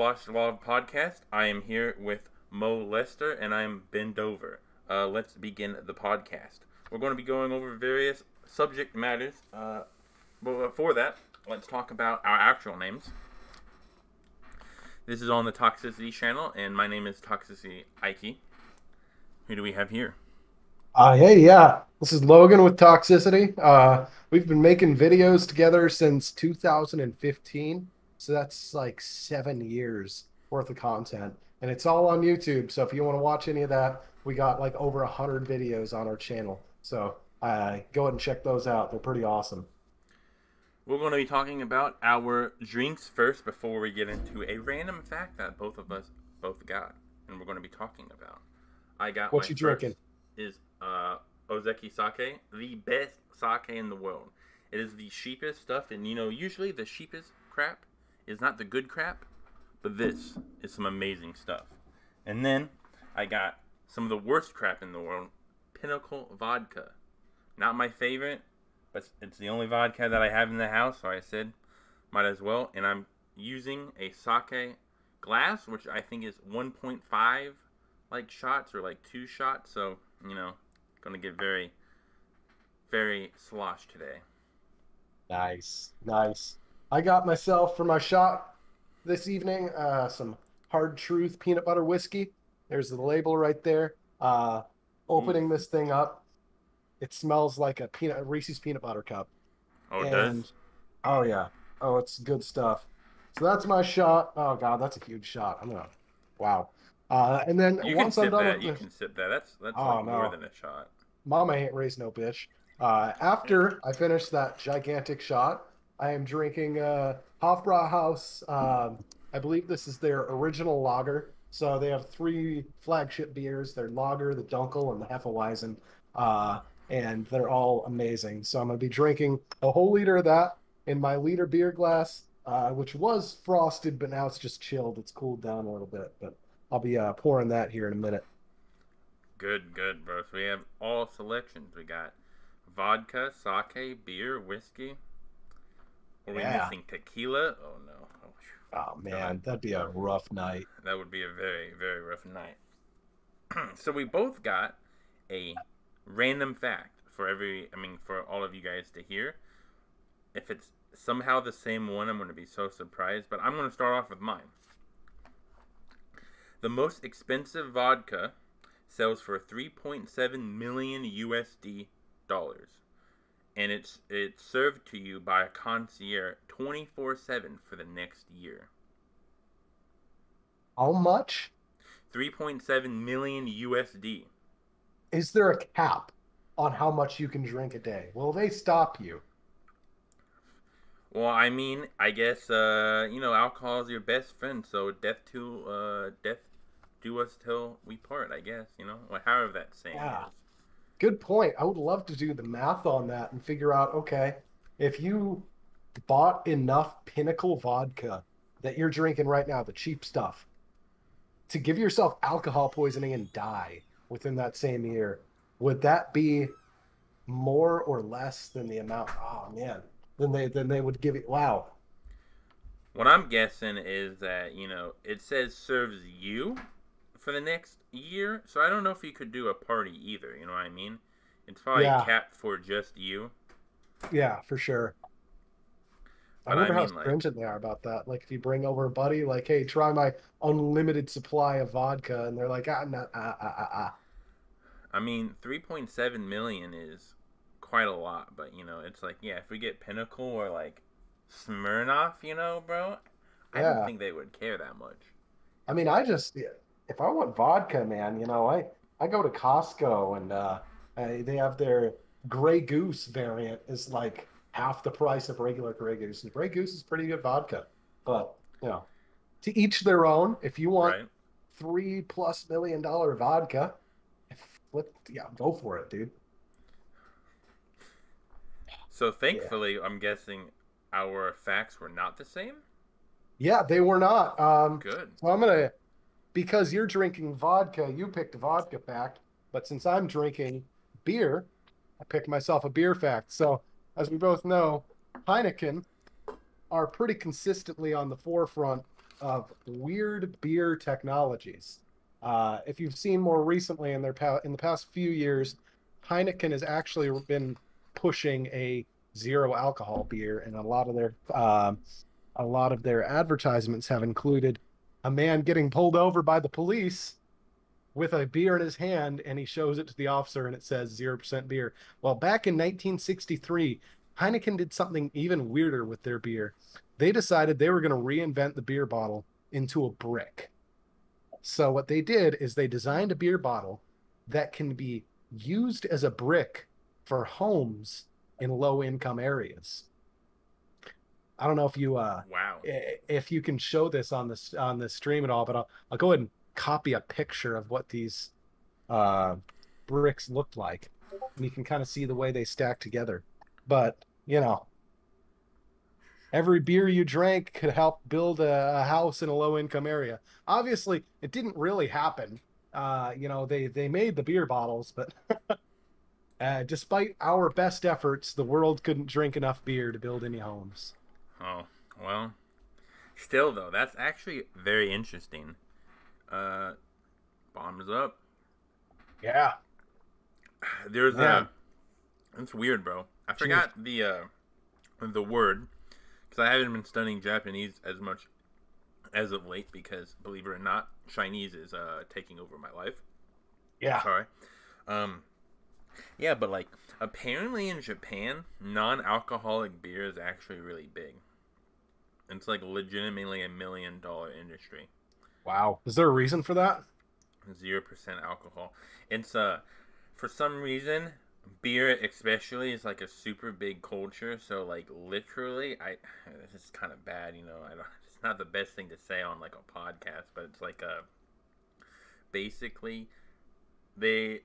Sloshed podcast. I am here with Mo Lester and I'm Ben Dover. Let's begin the podcast. We're going to be going over various subject matters. But before that, let's talk about our actual names. This is on the Toxicity channel, and my name is Toxicity Ike. Who do we have here? Hey, this is Logan with Toxicity. We've been making videos together since 2015, so that's like 7 years worth of content, and it's all on YouTube. So if you want to watch any of that, we got like over 100 videos on our channel. So go ahead and check those out. They're pretty awesome. We're going to be talking about our drinks first before we get into a random fact that both of us both got, and we're going to be talking about. I got my What you first drinking? is Ozeki sake, the best sake in the world. It is the cheapest stuff, and usually the cheapest crap is not the good crap, but this is some amazing stuff. And then I got some of the worst crap in the world, Pinnacle vodka. Not my favorite, but it's the only vodka that I have in the house, so I said might as well. And I'm using a sake glass, which I think is 1.5 like shots or like 2 shots, so gonna get very, very sloshed today. Nice, nice. I got myself for my shot this evening some Hard Truth peanut butter whiskey. There's the label right there. Ooh. Opening this thing up, it smells like a Reese's peanut butter cup. Oh, it does? And oh yeah, oh it's good stuff. So that's my shot. Oh God, that's a huge shot. Wow. And then You can once I'm sip done that. with You this, can sip that. That's oh like more no, than a shot. Mama ain't raised no bitch. After I finish that gigantic shot, I am drinking Hofbrauhaus. I believe this is their original lager. So they have three flagship beers: their lager, the Dunkel, and the Hefeweizen. Uh, and they're all amazing. So I'm gonna be drinking a whole liter of that in my liter beer glass, which was frosted, but now it's just chilled. It's cooled down a little bit, but I'll be pouring that here in a minute. Good, good, bro. So we have all selections. We got vodka, sake, beer, whiskey. Are we Yeah. missing tequila? Oh no. Oh, Oh God, man, that'd be a rough night. that would be a very, very rough night. So we both got a random fact for all of you guys to hear. If it's somehow the same one, I'm going to be so surprised. But I'm going to start off with mine. The most expensive vodka sells for 3.7 million USD dollars, and it's served to you by a concierge 24/7 for the next year. How much? 3.7 million USD. Is there a cap on how much you can drink a day? Will they stop you? Well, I guess alcohol is your best friend, so death do us till we part. I guess or however that saying Yeah, is. good point. I would love to do the math on that and figure out, okay, if you bought enough Pinnacle vodka that you're drinking right now, the cheap stuff, to give yourself alcohol poisoning and die within that same year, would that be more or less than the amount? Oh man, then they would give it. Wow. What I'm guessing is that it says serves you for the next year, so I don't know if you could do a party either. You know what I mean? It's probably Yeah, capped for just you. yeah, for sure. I But I wonder how mean, like, stringent they are about that. Like, if you bring over a buddy, like, hey, try my unlimited supply of vodka, and they're like, no, 3.7 million is quite a lot. But it's like, yeah, if we get Pinnacle or like Smirnoff, bro, I don't yeah. think they would care that much. I mean, yeah, if I want vodka, man, I go to Costco and they have their Grey Goose variant is like half the price of regular Grey Goose, and Grey Goose is pretty good vodka. But to each their own. If you want Right? $3+ million vodka, yeah, go for it, dude. So Yeah. thankfully, I'm guessing our facts were not the same. Yeah, they were not. Good. So I'm gonna because you're drinking vodka, you picked a vodka fact, but since I'm drinking beer, I picked myself a beer fact. So as we both know, Heineken are pretty consistently on the forefront of weird beer technologies. If you've seen more recently in the past few years, Heineken has actually been pushing a zero alcohol beer, and a lot of their advertisements have included a man getting pulled over by the police with a beer in his hand, and he shows it to the officer, and it says 0% beer. Well, back in 1963, Heineken did something even weirder with their beer. They decided they were going to reinvent the beer bottle into a brick. So what they did is they designed a beer bottle that can be used as a brick for homes in low income areas. I don't know Wow. if you can show this on the stream at all, but I'll go ahead and copy a picture of what these uh, bricks looked like, and you can kind of see the way they stack together. But every beer you drank could help build a house in a low income area. Obviously, it didn't really happen. They made the beer bottles, but despite our best efforts, the world couldn't drink enough beer to build any homes. Oh, well. Still, though, that's actually very interesting. Uh, Bombs up. Yeah, There's man. a. It's weird, bro. I Cheers. forgot the word because I haven't been studying Japanese as much as of late because, believe it or not, Chinese is taking over my life. Yeah, Sorry. Um, yeah, but like apparently in Japan, non-alcoholic beer is actually really big. It's like legitimately $1 million industry. wow. Is there a reason for that? 0% alcohol. It's for some reason beer especially is like a super big culture. So like literally, this is kind of bad, you know. I don't. It's not the best thing to say on like a podcast, but it's like basically they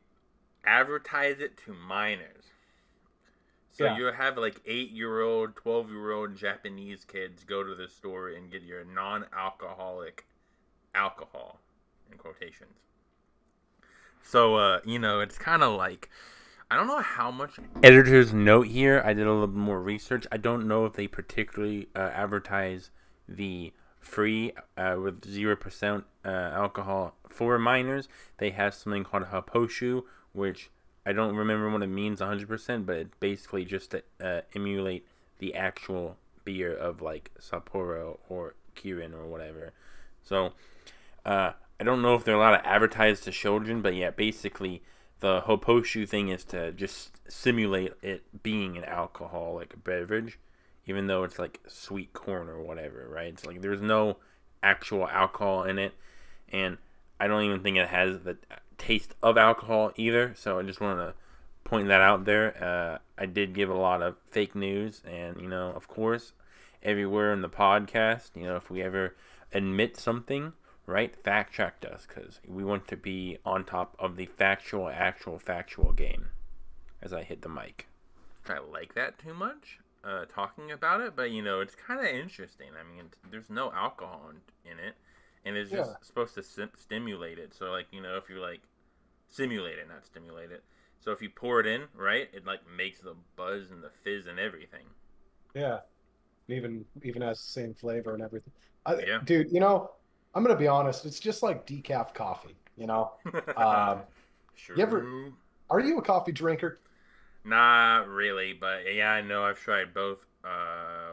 advertise it to minors. So Yeah. you have like 8-year-old, 12-year-old Japanese kids go to the store and get your non-alcoholic alcohol in quotations. So it's kind of like I don't know how much editor's note here. I did a little bit more research. I don't know if they particularly advertise the free with 0% alcohol for minors. They have something called haposhu, which I don't remember what it means 100%, but it's basically just to emulate the actual beer of like Sapporo or Kirin or whatever. So I don't know if they're allowed to advertise to children, but yeah, basically the Hoposhu thing is to just simulate it being an alcoholic beverage, even though it's like sweet corn or whatever, right? It's like there's no actual alcohol in it, and I don't even think it has the taste of alcohol either. So I just wanted to point that out there. I did give a lot of fake news, and of course, everywhere in the podcast, if we ever admit something, right, fact checked us because we want to be on top of the factual game as I hit the mic. I like that too much talking about it, but it's kind of interesting. I mean, there's no alcohol in it, and it's Yeah. just supposed to stimulate it. So, like, if you like simulate it, not stimulate it. So if you pour it in, right, it like makes the buzz and the fizz and everything. Yeah. Even has the same flavor and everything. Yeah. Dude, I'm gonna be honest. It's just like decaf coffee. Um, you ever? True. Are you a coffee drinker? Not really, but yeah, I know I've tried both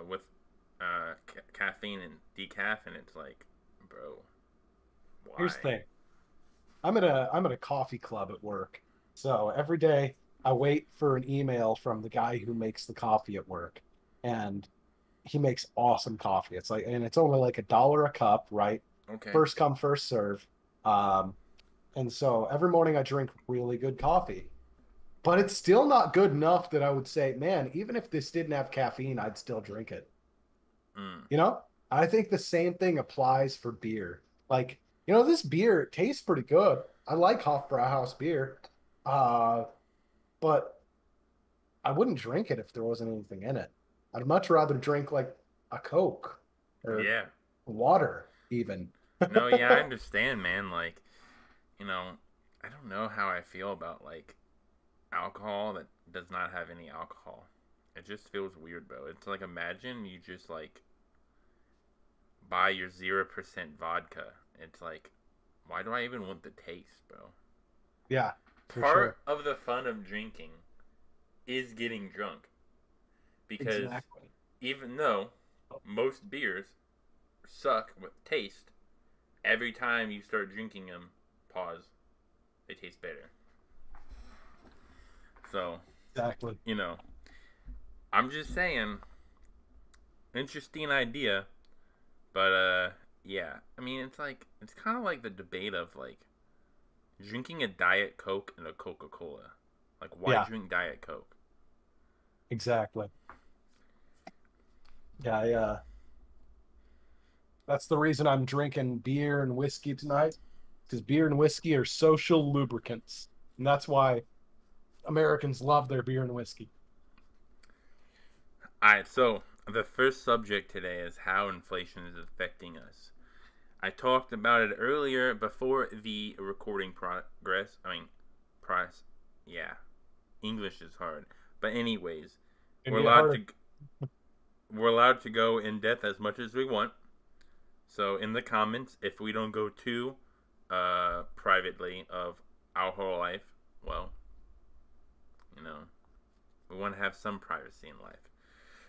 with caffeine and decaf, and it's like, bro, Here's why? the thing. I'm at a coffee club at work. So every day I wait for an email from the guy who makes the coffee at work, and he makes awesome coffee. It's only like $1 a cup, right? Okay. First come, first serve. Um, and so every morning I drink really good coffee. But it's still not good enough that I would say, man, even if this didn't have caffeine, I'd still drink it. Mm. You know, I think the same thing applies for beer. Like, this beer tastes pretty good. I like Hofbrauhaus beer, uh, but I wouldn't drink it if there wasn't anything in it. I'd much rather drink like a Coke or Yeah. water, even. No, yeah, I understand, man. Like, you know, I don't know how I feel about like alcohol that does not have any alcohol. It just feels weird, bro. It's like imagine you just like buy your 0% vodka. It's like, why do I even want the taste, bro? Yeah, for sure. Part of the fun of drinking is getting drunk because Exactly. even though most beers suck with taste, every time you start drinking them, pause, they taste better. So, Exactly. you know, I'm just saying, interesting idea, but yeah. I mean, it's kind of like the debate of like drinking a Diet Coke and a Coca-Cola. Like, why Yeah, drink Diet Coke? exactly. Yeah, that's the reason I'm drinking beer and whiskey tonight, because beer and whiskey are social lubricants. And that's why Americans love their beer and whiskey. Alright, so the first subject today is how inflation is affecting us. I talked about it earlier before the recording progress. I mean, price. Yeah, English is hard. But anyways, Can we're get allowed hard. to we're allowed to go in depth as much as we want. So in the comments, if we don't go too privately of our whole life, well, you know, we want to have some privacy in life.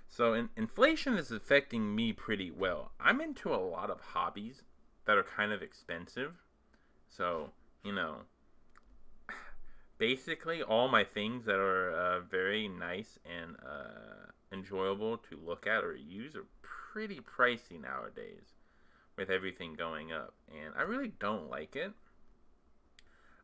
So inflation is affecting me pretty well. I'm into a lot of hobbies that are kind of expensive. So, you know, basically all my things that are very nice and enjoyable to look at or use are pretty pricey nowadays with everything going up. And I really don't like it.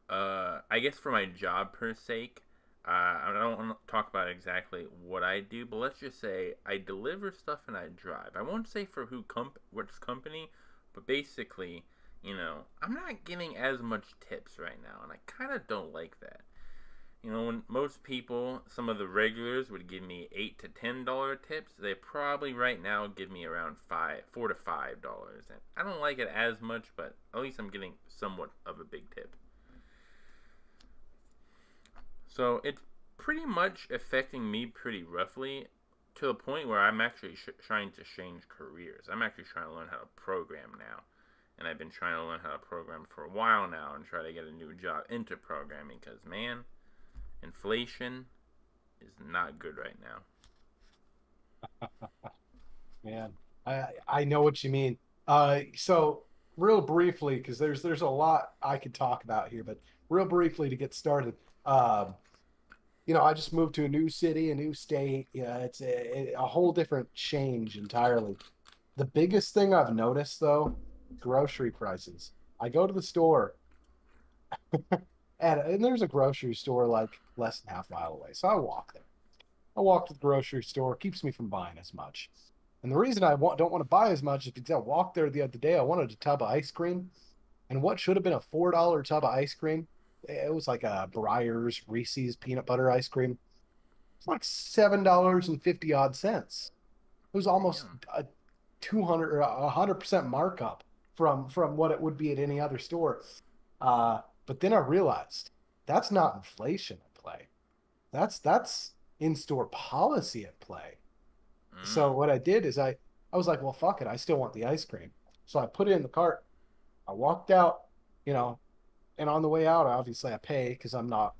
I guess for my job per sake, I don't want to talk about exactly what I do, but let's just say I deliver stuff and I drive. I won't say for which company, but basically, I'm not getting as much tips right now, and I kind of don't like that. When most people, some of the regulars would give me $8 to $10 tips, they probably right now give me around $4 to $5, and I don't like it as much, but at least I'm getting somewhat of a big tip. So it's pretty much affecting me pretty roughly to the point where I'm actually trying to change careers. I'm actually trying to learn how to program now. And I've been trying to learn how to program for a while now and try to get a new job into programming because, man, inflation is not good right now. Man, I know what you mean. So real briefly, because there's a lot I could talk about here, but real briefly to get started. Um, I just moved to a new city, a new state. Yeah, it's a whole different change entirely. The biggest thing I've noticed though, grocery prices. I go to the store and there's a grocery store like less than half a mile away. So I walk there. I walk to the grocery store, keeps me from buying as much. And the reason don't want to buy as much is because I walked there the other day. I wanted a tub of ice cream, and what should have been a $4 tub of ice cream, it was like a Breyers Reese's peanut butter ice cream. It's like $7.50 odd cents. It was almost Damn. a 200 or 100% markup from what it would be at any other store. But then I realized that's not inflation at play. That's in-store policy at play. Mm. So what I did is I was like, well, fuck it, I still want the ice cream. So I put it in the cart. I walked out, you know, and on the way out, obviously I pay because I'm not,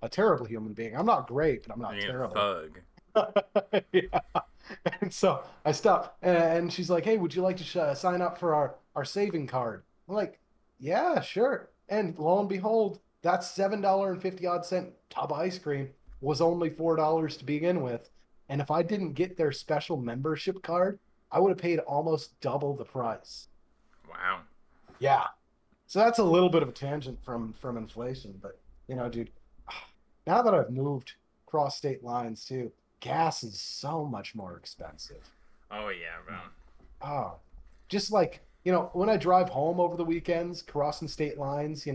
a terrible human being. I'm not great, but I'm not Being a terrible. thug. Yeah. And so I stopped, and she's like, "Hey, would you like to sign up for our saving card?" I'm like, "Yeah, sure." And lo and behold, that $7.50 odd cent tub of ice cream was only $4 to begin with. And if I didn't get their special membership card, I would have paid almost double the price. Wow. Yeah. So that's a little bit of a tangent from inflation, but dude, now that I've moved cross state lines too, gas is so much more expensive. Oh, yeah, bro. Oh, just like, when I drive home over the weekends, crossing state lines,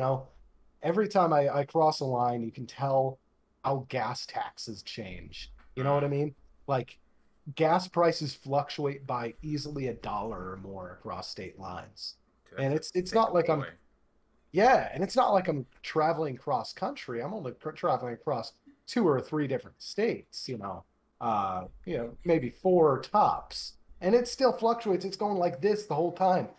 every time I cross a line, you can tell how gas taxes change. You know what I Mm. mean? Like gas prices fluctuate by easily $1 or more across state lines. Dude, And that's a it's thick not like boy. yeah, and it's not like I'm traveling cross country. I'm only traveling across two or three different states, maybe four tops. and it still fluctuates. It's going like this the whole time.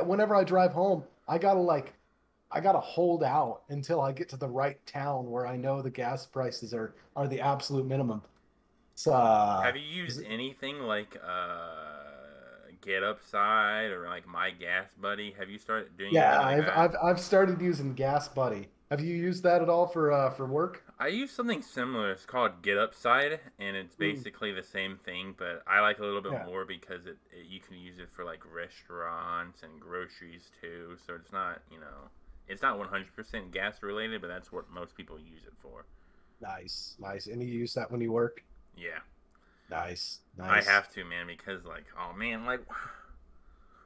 Whenever I drive home, I gotta hold out until I get to the right town where I know the gas prices are the absolute minimum. So Have you used anything like Get Upside or like My Gas Buddy? Have you started doing yeah, anything like I've that? I've I've started using Gas Buddy. Have you used that at all for work? I use something similar. It's called Get Upside, and it's Mm, basically the same thing, but I like it a little bit yeah. more because you can use it for like restaurants and groceries too. So it's not, it's not 100% gas related, but that's what most people use it for. Nice, nice. And you use that when you work? Yeah, Nice, I nice. have to, man, because like, oh man, like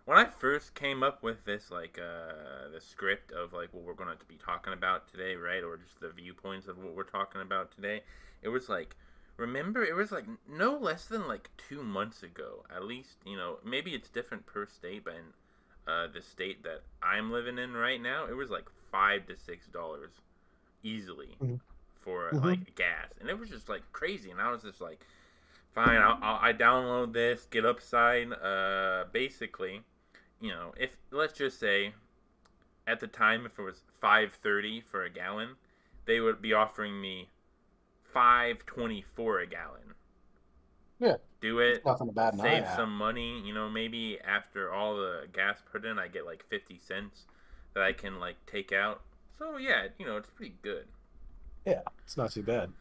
when I first came up with this, like, the script of like what we're going to be talking about today, right, or just the viewpoints of what we're talking about today, it was like, remember, it was like no less than like 2 months ago, at least. Maybe it's different per state, but in the state that I'm living in right now, it was like $5 to $6 easily Hmm. for Hmm. like gas, and it was just like crazy. And I was just like, fine, I download this, get upside, basically if let's just say at the time if it was 5.30 for a gallon, they would be offering me 5.24 a gallon. Yeah, Do it's it, nothing to bat an eye save at. some money. Maybe after all the gas put in, I get like 50 cents that I can like take out. So yeah, it's pretty good. Yeah, it's not too bad.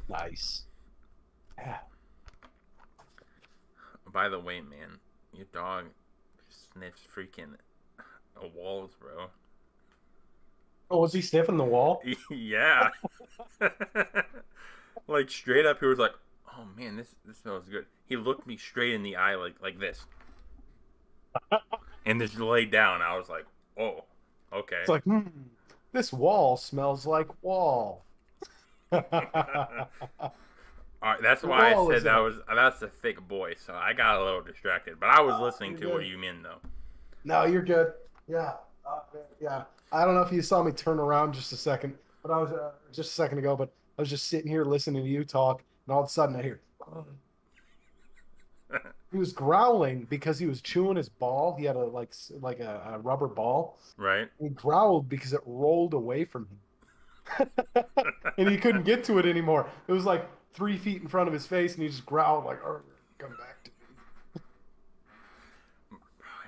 Nice. Yeah. By the way, man, your dog sniffs freaking walls, bro. Oh, was he sniffing the wall? Yeah. Like straight up, he was like, "Oh man, this smells good." He looked me straight in the eye, like this, and just laid down. I was like, "Oh, okay." It's like, this wall smells like wall. The All right, that's why I wall said is out. that's a thick boy. So I got a little distracted, but I was listening You're to what good. you mean though. No, you're good. Yeah. Man, yeah. I don't know if you saw me turn around just a second, but I was just a second ago, but I was just sitting here listening to you talk, and all of a sudden I hear, he was growling because he was chewing his ball. He had a like a rubber ball. Right? He growled because it rolled away from him, and he couldn't get to it anymore. It was like 3 feet in front of his face, and he just growled like, "Arr, come back to me."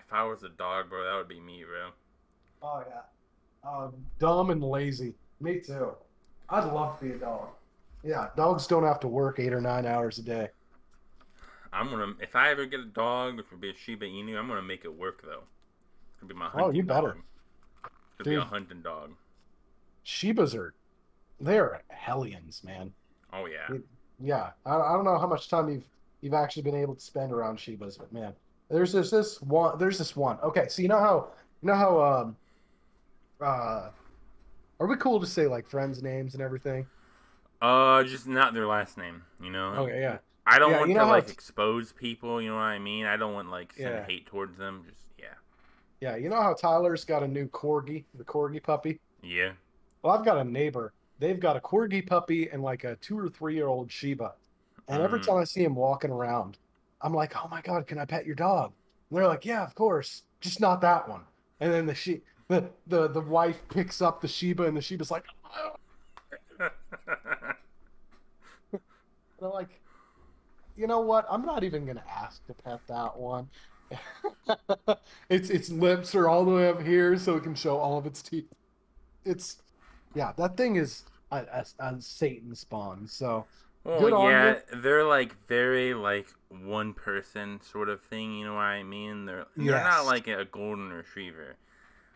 If I was a dog, bro, that would be me, bro. Oh yeah, dumb and lazy. Me too. I'd love to be a dog. Yeah, dogs don't have to work 8 or 9 hours a day. If I ever get a dog, which would be a Shiba Inu, I'm gonna make it work though. It's gonna be my Oh, you hunting dog. better, It's gonna be a dude. hunting dog. Shibas are they're hellions, man. Oh yeah. It- yeah, I don't know how much time you've actually been able to spend around Shibas, but man, this one. There's this one. Okay, so you know how uh are we cool to say like friends' names and everything? Just not their last name. Okay, yeah, I don't yeah. You want to know how like expose people. You know what I mean? I don't want like send yeah, hate towards them. Just yeah, yeah. You know how Tyler's got a new corgi, the corgi puppy. yeah. Well, I've got a neighbor. They've got a corgi puppy and like a 2 or 3 year old Shiba. And every time Mm. I see him walking around, I'm like, "Oh my God, can I pet your dog?" And they're like, "Yeah, of course, just not that one." And then the wife picks up the Shiba, and the Shiba's like, "Oh." They're like, "You know what? I'm not even gonna ask to pet that one." Its lips are all the way up here, so it can show all of its teeth. It's yeah, that thing is a Satan spawn. So Well, good on you. yeah, they're like very like one person sort of thing. You know what I mean? They're not Yes, like a golden retriever.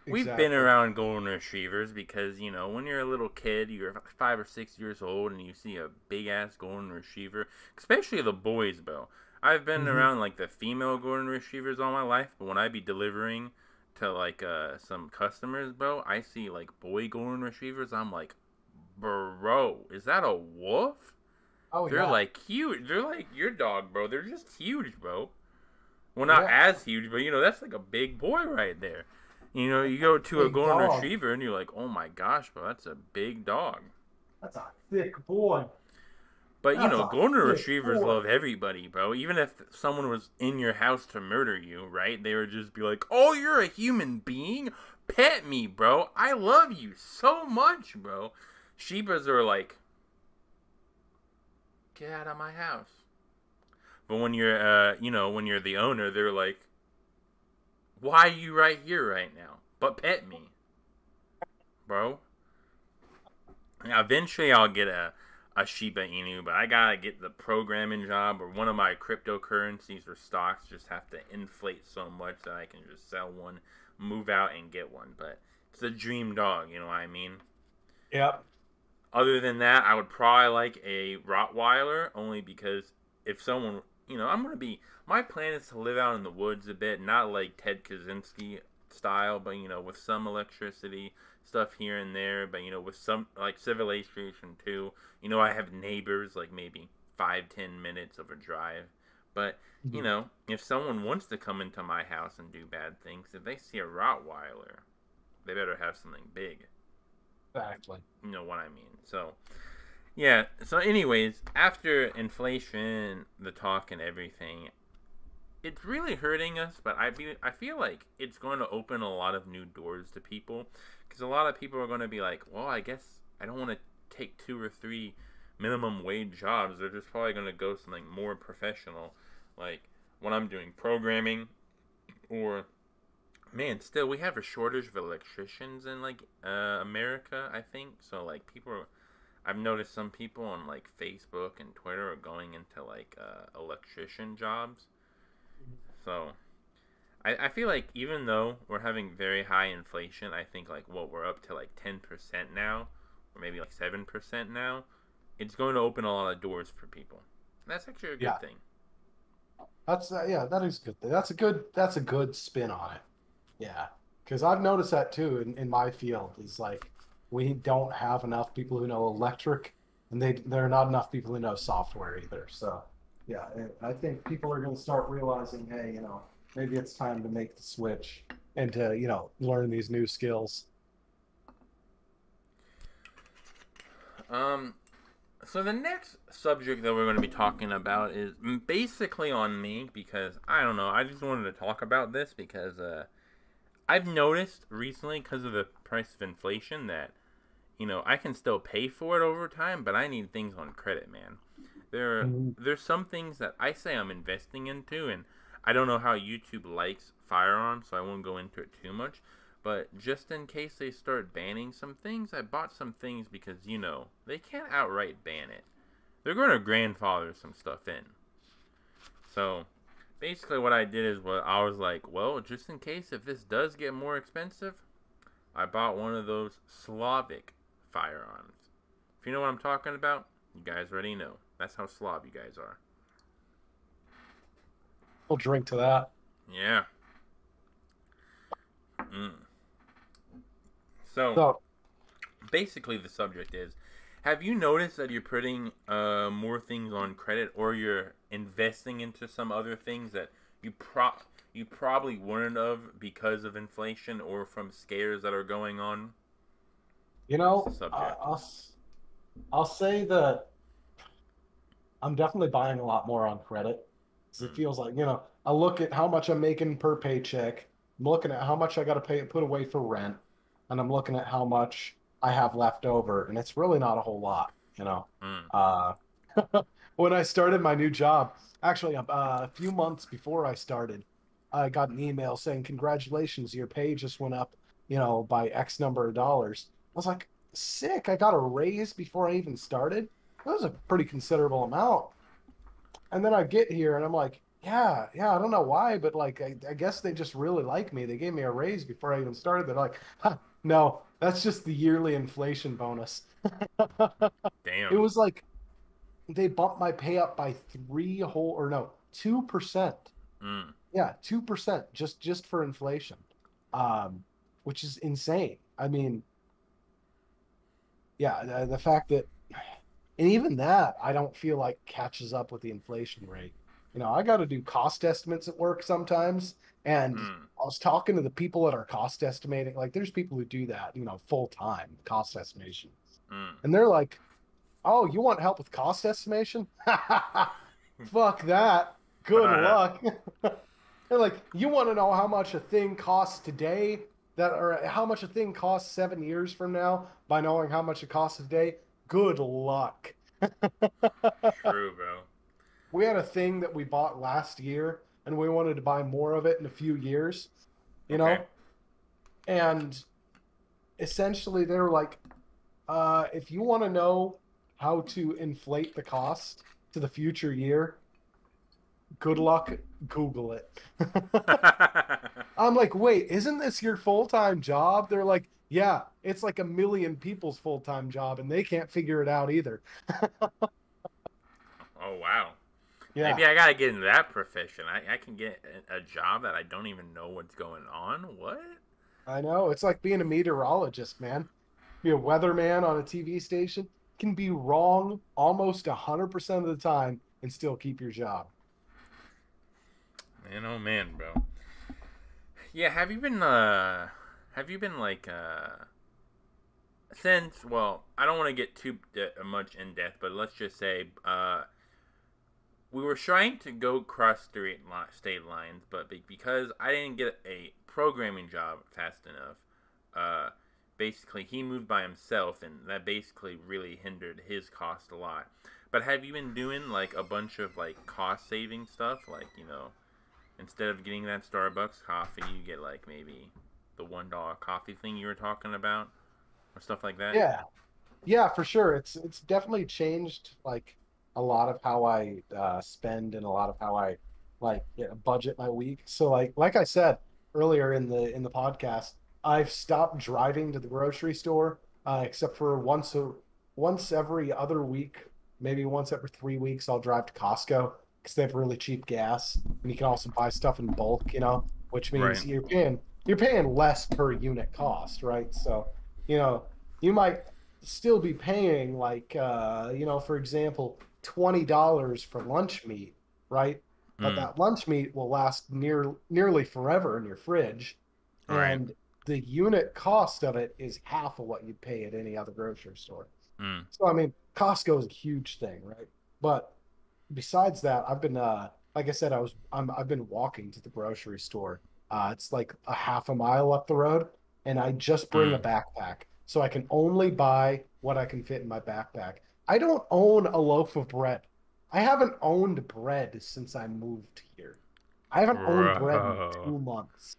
We've been exactly. around golden retrievers because when you're a little kid, you're 5 or 6 years old, and you see a big ass golden retriever, especially the boys, bro. I've been Hmm. around like the female golden retrievers all my life, but when I be delivering to like some customers, bro, I see like boy golden retrievers. I'm like, bro, is that a wolf? Oh They're yeah, like huge. They're like your dog, bro. They're just huge, bro. Well, not yeah. as huge, but that's like a big boy right there. You go to a Big golden dog. retriever and you're like, oh my gosh, bro, that's a big dog. That's a thick boy. But That's a golden thick retrievers boy. love everybody, bro. Even if someone was in your house to murder you, right? They would just be like, "Oh, you're a human being. Pet me, bro. I love you so much, bro." Shebas are like, "Get out of my house." But when you're, when you're the owner, they're like, "Why are you right here right now? But pet me, bro." Now, eventually, I'll get a Shiba Inu, but I gotta get the programming job, or one of my cryptocurrencies or stocks just have to inflate so much that I can just sell one, move out, and get one. But it's a dream dog, you know what I mean? Yep. Other than that, I would probably like a Rottweiler, only because if someone, I'm gonna be. My plan is to live out in the woods a bit, not like Ted Kaczynski style, but with some electricity stuff here and there, but with some like civilization too. I have neighbors like maybe 5-10 minutes of a drive, but Mhm. if someone wants to come into my house and do bad things, if they see a Rottweiler, they better have something big. Exactly. You know what I mean? So yeah. So anyways, after inflation, the talk and everything, it's really hurting us, but I feel like it's going to open a lot of new doors to people, because a lot of people are going to be like, well, I guess I don't want to take 2 or 3 minimum wage jobs. They're just probably going to go something more professional, like when I'm doing programming, or man, still we have a shortage of electricians in like America, I think. So like I've noticed some people on like Facebook and Twitter are going into like electrician jobs. So I feel like even though we're having very high inflation, I think like what we're up to like 10% now, or maybe like 7% now, it's going to open a lot of doors for people. That's actually a Yeah. good thing. That's yeah, that is good. That's a good spin on it. Yeah. Because I've noticed that too in my field. Is like we don't have enough people who know electric, and there are not enough people who know software either. So yeah, I think people are going to start realizing, hey, maybe it's time to make the switch and to learn these new skills. Um, so the next subject that we're going to be talking about is basically on me, because I don't know. I just wanted to talk about this because I've noticed recently, because of the price of inflation, that I can still pay for it over time, but I need things on credit, man. Mhm. There's some things that I say I'm investing into, and I don't know how YouTube likes firearms, so I won't go into it too much. But just in case they start banning some things, I bought some things because they can't outright ban it. They're going to grandfather some stuff in. So basically, what I did is I was like, well, just in case if this does get more expensive, I bought one of those Slavic firearms. If you know what I'm talking about, you guys already know. That's how Slav you guys are. We'll drink to that. Yeah. Mm. So So basically, the subject is: have you noticed that you're putting more things on credit, or you're investing into some other things that you probably wouldn't have because of inflation or from scares that are going on? That's the subject. I'll say that I'm definitely buying a lot more on credit. 'Cause it Mm. feels like, I look at how much I'm making per paycheck. I'm looking at how much I got to put away for rent, and I'm looking at how much I have left over, and it's really not a whole lot. Mm. Uh, when I started my new job, actually, a few months before I started, I got an email saying, "Congratulations, your pay just went up, by X number of dollars." I was like, "Sick! I got a raise before I even started." That was a pretty considerable amount. And then I get here and I'm like, yeah, yeah, I don't know why, but like, I guess they just really like me. They gave me a raise before I even started. They're like, huh, no, that's just the yearly inflation bonus. It Damn. was like they bumped my pay up by or no, 2%. Mm. Yeah, 2% just for inflation. Um, which is insane. I mean, yeah, the fact that, and even that, I don't feel like catches up with the inflation rate. I got to do cost estimates at work sometimes. And Mm. I was talking to the people that are cost estimating. Like, there's people who do that, full time cost estimation. Mm. And they're like, Oh, you want help with cost estimation? Fuck that. Good luck. They're like, you want to know how much a thing costs today, that or how much a thing costs 7 years from now by knowing how much it costs today? Good luck. True, bro. We had a thing that we bought last year and we wanted to buy more of it in a few years, you Okay. know? And essentially they're like, if you want to know how to inflate the cost to the future year, good luck, Google it. I'm like, wait, isn't this your full-time job? They're like, yeah, it's like a million people's full-time job, and they can't figure it out either. Oh wow. Yeah, Maybe I gotta get into that profession. I can get a job that I don't even know what's going on. What? I know. It's like being a meteorologist, man. Be a weatherman on a TV station can be wrong almost 100% of the time and still keep your job. Man, oh man, bro. Yeah, have you been like since, well, I don't want to get too much in depth, but let's just say we were trying to go cross state lines, but because I didn't get a programming job fast enough, uh, basically he moved by himself, and that basically really hindered his cost a lot. But have you been doing like a bunch of like cost saving stuff, like instead of getting that Starbucks coffee, you get like maybe the $1 coffee thing you were talking about, or stuff like that? Yeah, yeah, for sure. It's definitely changed like a lot of how I spend and a lot of how I budget my week. So like I said earlier in the podcast, I've stopped driving to the grocery store except for once every other week, maybe once every 3 weeks, I'll drive to Costco because they have really cheap gas and you can also buy stuff in bulk, which Right. means you're paying less per unit cost, right? So, you know, you might still be paying like for example, $20 for lunch meat, right? But Mm. that lunch meat will last nearly forever in your fridge, Right. and the unit cost of it is half of what you'd pay at any other grocery store. Mm. So I mean, Costco is a huge thing, right? But besides that, I've been like I said, I've been walking to the grocery store. It's like a half a mile up the road, and I just bring a Mm. backpack. So I can only buy what I can fit in my backpack. I don't own a loaf of bread. I haven't owned bread since I moved here. I haven't owned bread in Bro. 2 months.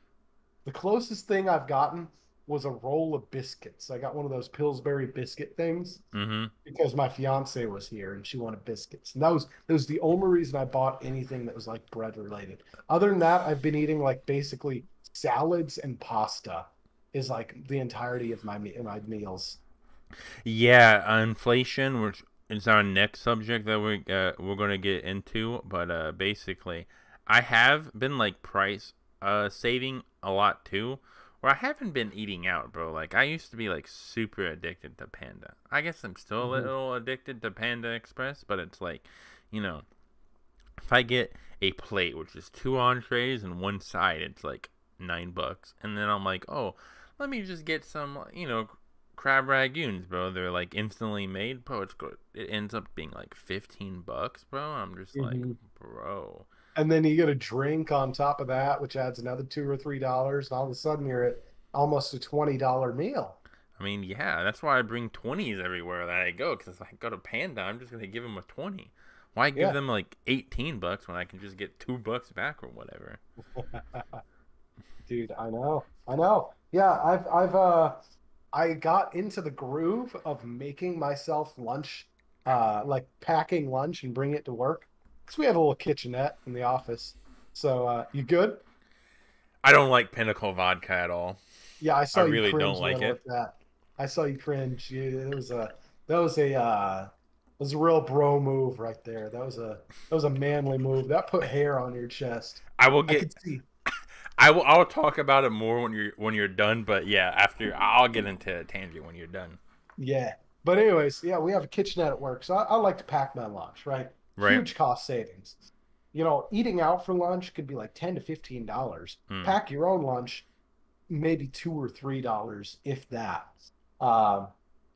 The closest thing I've gotten was a roll of biscuits. I got one of those Pillsbury biscuit things Mm-hmm. because my fiance was here and she wanted biscuits. And that was the only reason I bought anything that was like bread related. Other than that, I've been eating like basically salads and pasta is like the entirety of my meals. Yeah, inflation, which is our next subject that we're gonna get into. But basically, I have been like price saving a lot too. Where I haven't been eating out, bro. Like I used to be like super addicted to Panda. I guess I'm still a Mhm. little addicted to Panda Express, but it's like, you know, if I get a plate, which is two entrees and one side, it's like $9, and then I'm like, oh, let me just get some, crab ragoons, bro. They're like instantly made, bro. It's good. It ends up being like $15, bro. I'm just like, Mhm. bro. And then you get a drink on top of that, which adds another $2 or $3, and all of a sudden you're at almost a $20 meal. I mean, yeah, that's why I bring 20s everywhere that I go. Because if I go to Panda, I'm just gonna give them a 20. Why give Yeah. them like $18 when I can just get $2 back or whatever? Dude, I know. I know. Yeah, I got into the groove of making myself lunch, like packing lunch and bringing it to work. Because we have a little kitchenette in the office. So, you good? I don't like Pinnacle vodka at all. Yeah, I I saw you really don't cringe a like little it. at that. I saw you cringe. That was a real bro move right there. That was a manly move. That put hair on your chest. I will I get. could see. I'll talk about it more when you're done. But yeah, after I'll get into a tangent when you're done. Yeah. But anyways, yeah, we have a kitchenette at work, so I like to pack my lunch, right? Right. Huge cost savings. Eating out for lunch could be like $10 to $15. Mm. Pack your own lunch, maybe $2 or $3, if that. Um,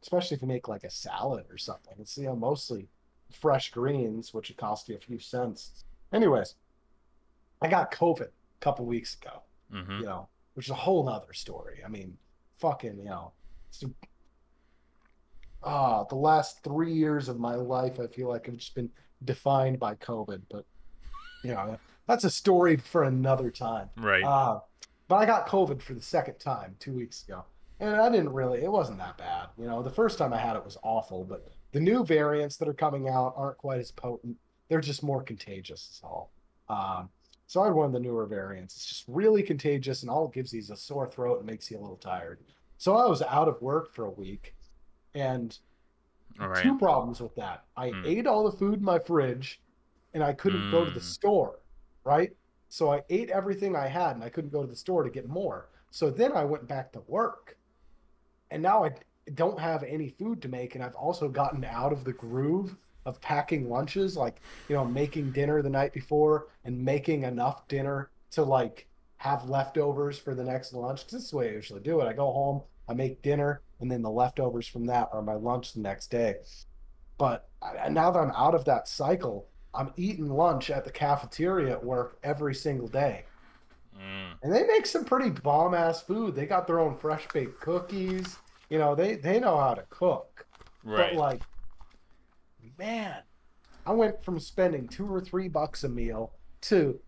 especially if you make like a salad or something. It's, mostly fresh greens, which would cost you a few cents. Anyways, I got COVID a couple weeks ago, Mm-hmm. which is a whole nother story. I mean, fucking, the last 3 years of my life, I feel like have just been defined by COVID. But that's a story for another time. Right. But I got COVID for the second time 2 weeks ago, and it wasn't that bad. The first time I had it was awful, but the new variants that are coming out aren't quite as potent. They're just more contagious, is all. Um, so I had one of the newer variants. It's just really contagious, and all it gives you is a sore throat and makes you a little tired. So I was out of work for a week, and All right. two problems with that. I Mm. ate all the food in my fridge and I couldn't go to the Mm. store, right? So I ate everything I had and I couldn't go to the store to get more. So then I went back to work and now I don't have any food to make. And I've also gotten out of the groove of packing lunches, like, making dinner the night before and making enough dinner to like have leftovers for the next lunch. Because this is the way I usually do it. I go home, I make dinner, and then the leftovers from that are my lunch the next day. But now that I'm out of that cycle, I'm eating lunch at the cafeteria at work every single day. Mm. And they make some pretty bomb ass food. They got their own fresh baked cookies. They know how to cook. But Right. like, man, I went from spending $2 or $3 a meal to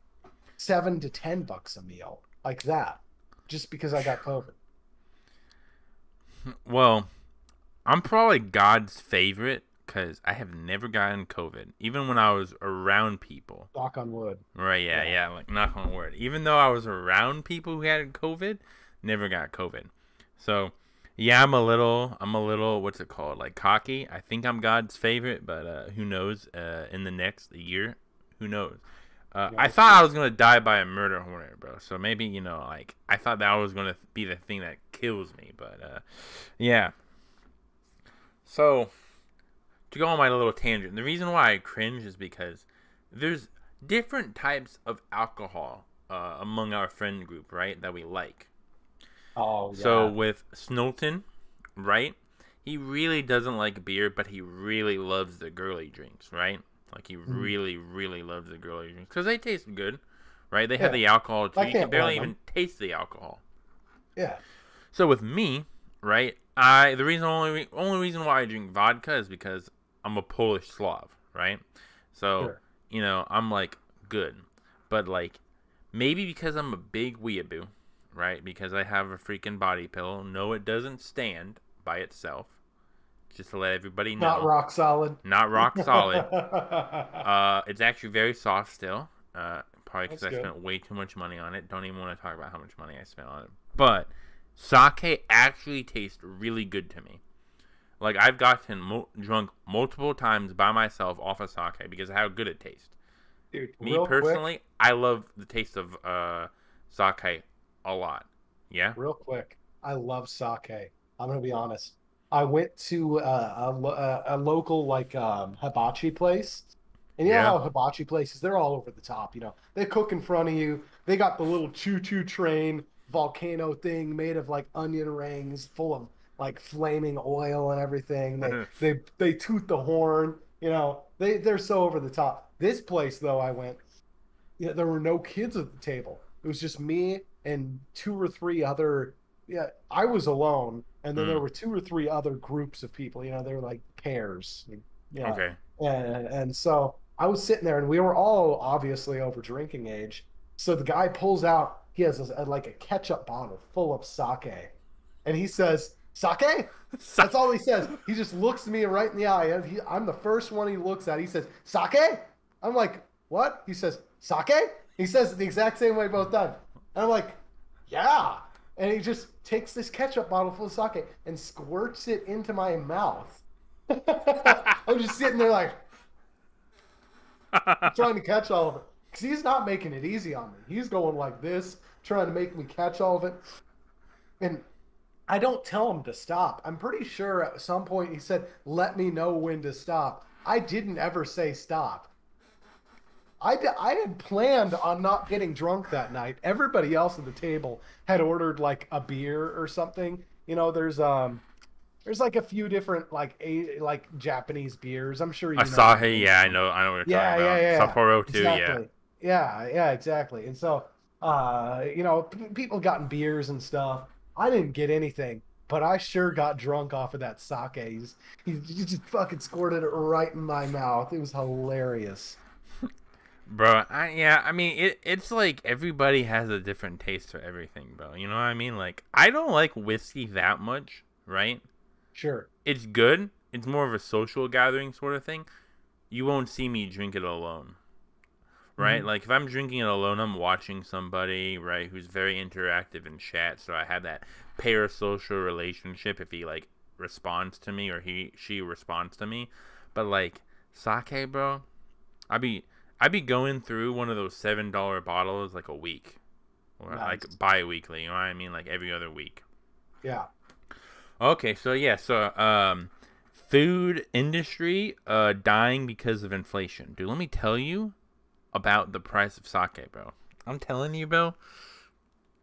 $7 to $10 a meal, like that, just because I got COVID. Well, I'm probably God's favorite because I have never gotten COVID, even when I was around people. Knock on wood. Right? Yeah, Yeah. yeah. Like knock on wood. Even though I was around people who had COVID, never got COVID. So, yeah, I'm a little. What's it called? Like cocky. I think I'm God's favorite, but who knows? In the next year, who knows? I It's thought I true. was gonna die by a murder hornet, bro. So maybe like I thought that was gonna be the thing that kills me, but yeah. So to go on my little tangent, the reason why I cringe is because there's different types of alcohol among our friend group, right? That we like. Oh So yeah. with Snowton, right? He really doesn't like beer, but he really loves the girly drinks, right? Like he Mhm. really, really loves the girly drinks because they taste good, right? They have Yeah. the alcohol too. I You can can't barely blame even them. taste the alcohol. Yeah. So with me, right? The only reason why I drink vodka is because I'm a Polish Slav, right? So Sure. I'm like good, but like maybe because I'm a big weeaboo, right? Because I have a freaking body pillow. No, it doesn't stand by itself. Just to let everybody Not know, rock solid. not rock solid. That's It's actually very soft still. Probably because I good. spent way too much money on it. Don't even want to talk about how much money I spent on it. But sake actually tastes really good to me. Like I've gotten drunk multiple times by myself off of sake because of how good it tastes. Dude, Me personally, I love the taste of sake a lot. Yeah. real quick. I love sake. I'm gonna be honest. I went to a local like hibachi place, and you know Yeah. how hibachi places, they're all over the top. They cook in front of you. They got the little choo-choo train volcano thing made of like onion rings, full of like flaming oil and everything. They toot the horn. They're so over the top. This place though, I went. There were no kids at the table. It was just me and two or three other. Yeah, I was alone, and then there Mm, were two or three other groups of people. They were like pairs. Yeah, okay. and so I was sitting there, and we were all obviously over drinking age. So the guy pulls out. He has like a ketchup bottle full of sake, and he says, "Sake." That's all he says. He just looks me right in the eye. I'm the first one he looks at. He says, "Sake." I'm like, "What?" He says, "Sake." He says it the exact same way both times. And I'm like, "Yeah." And he just takes this ketchup bottle full of sake and squirts it into my mouth. I'm just sitting there like trying to catch all of it. Because he's not making it easy on me. He's going like this, trying to make me catch all of it. And I don't tell him to stop. I'm pretty sure at some point he said, "Let me know when to stop." I didn't ever say stop. I had planned on not getting drunk that night. Everybody else at the table had ordered like a beer or something. There's There's like a few different like Japanese beers. I'm sure you know what I'm Asahi, thinking yeah, of. I know what you're talking Yeah, yeah, about. yeah. Sapporo too, yeah. Exactly. Yeah, yeah, exactly. And so, people gotten beers and stuff. I didn't get anything, but I sure got drunk off of that sake. He just fucking squirted it right in my mouth. It was hilarious. Bro, I mean, it's like everybody has a different taste for everything, bro. You know what I mean? Like, I don't like whiskey that much, right? Sure. It's good. It's more of a social gathering sort of thing. You won't see me drink it alone, right? Hmm. Like, if I'm drinking it alone, I'm watching somebody, right, who's very interactive in chat, so I have that parasocial relationship if he, like, responds to me or she responds to me. But, like, sake, bro, I be I be going through one of those $7 bottles like a week, or like Nice. bi-weekly. You know what I mean? Like every other week. Yeah. Okay, so yeah, food industry dying because of inflation. Dude, let me tell you about the price of sake, bro. I'm telling you, bro.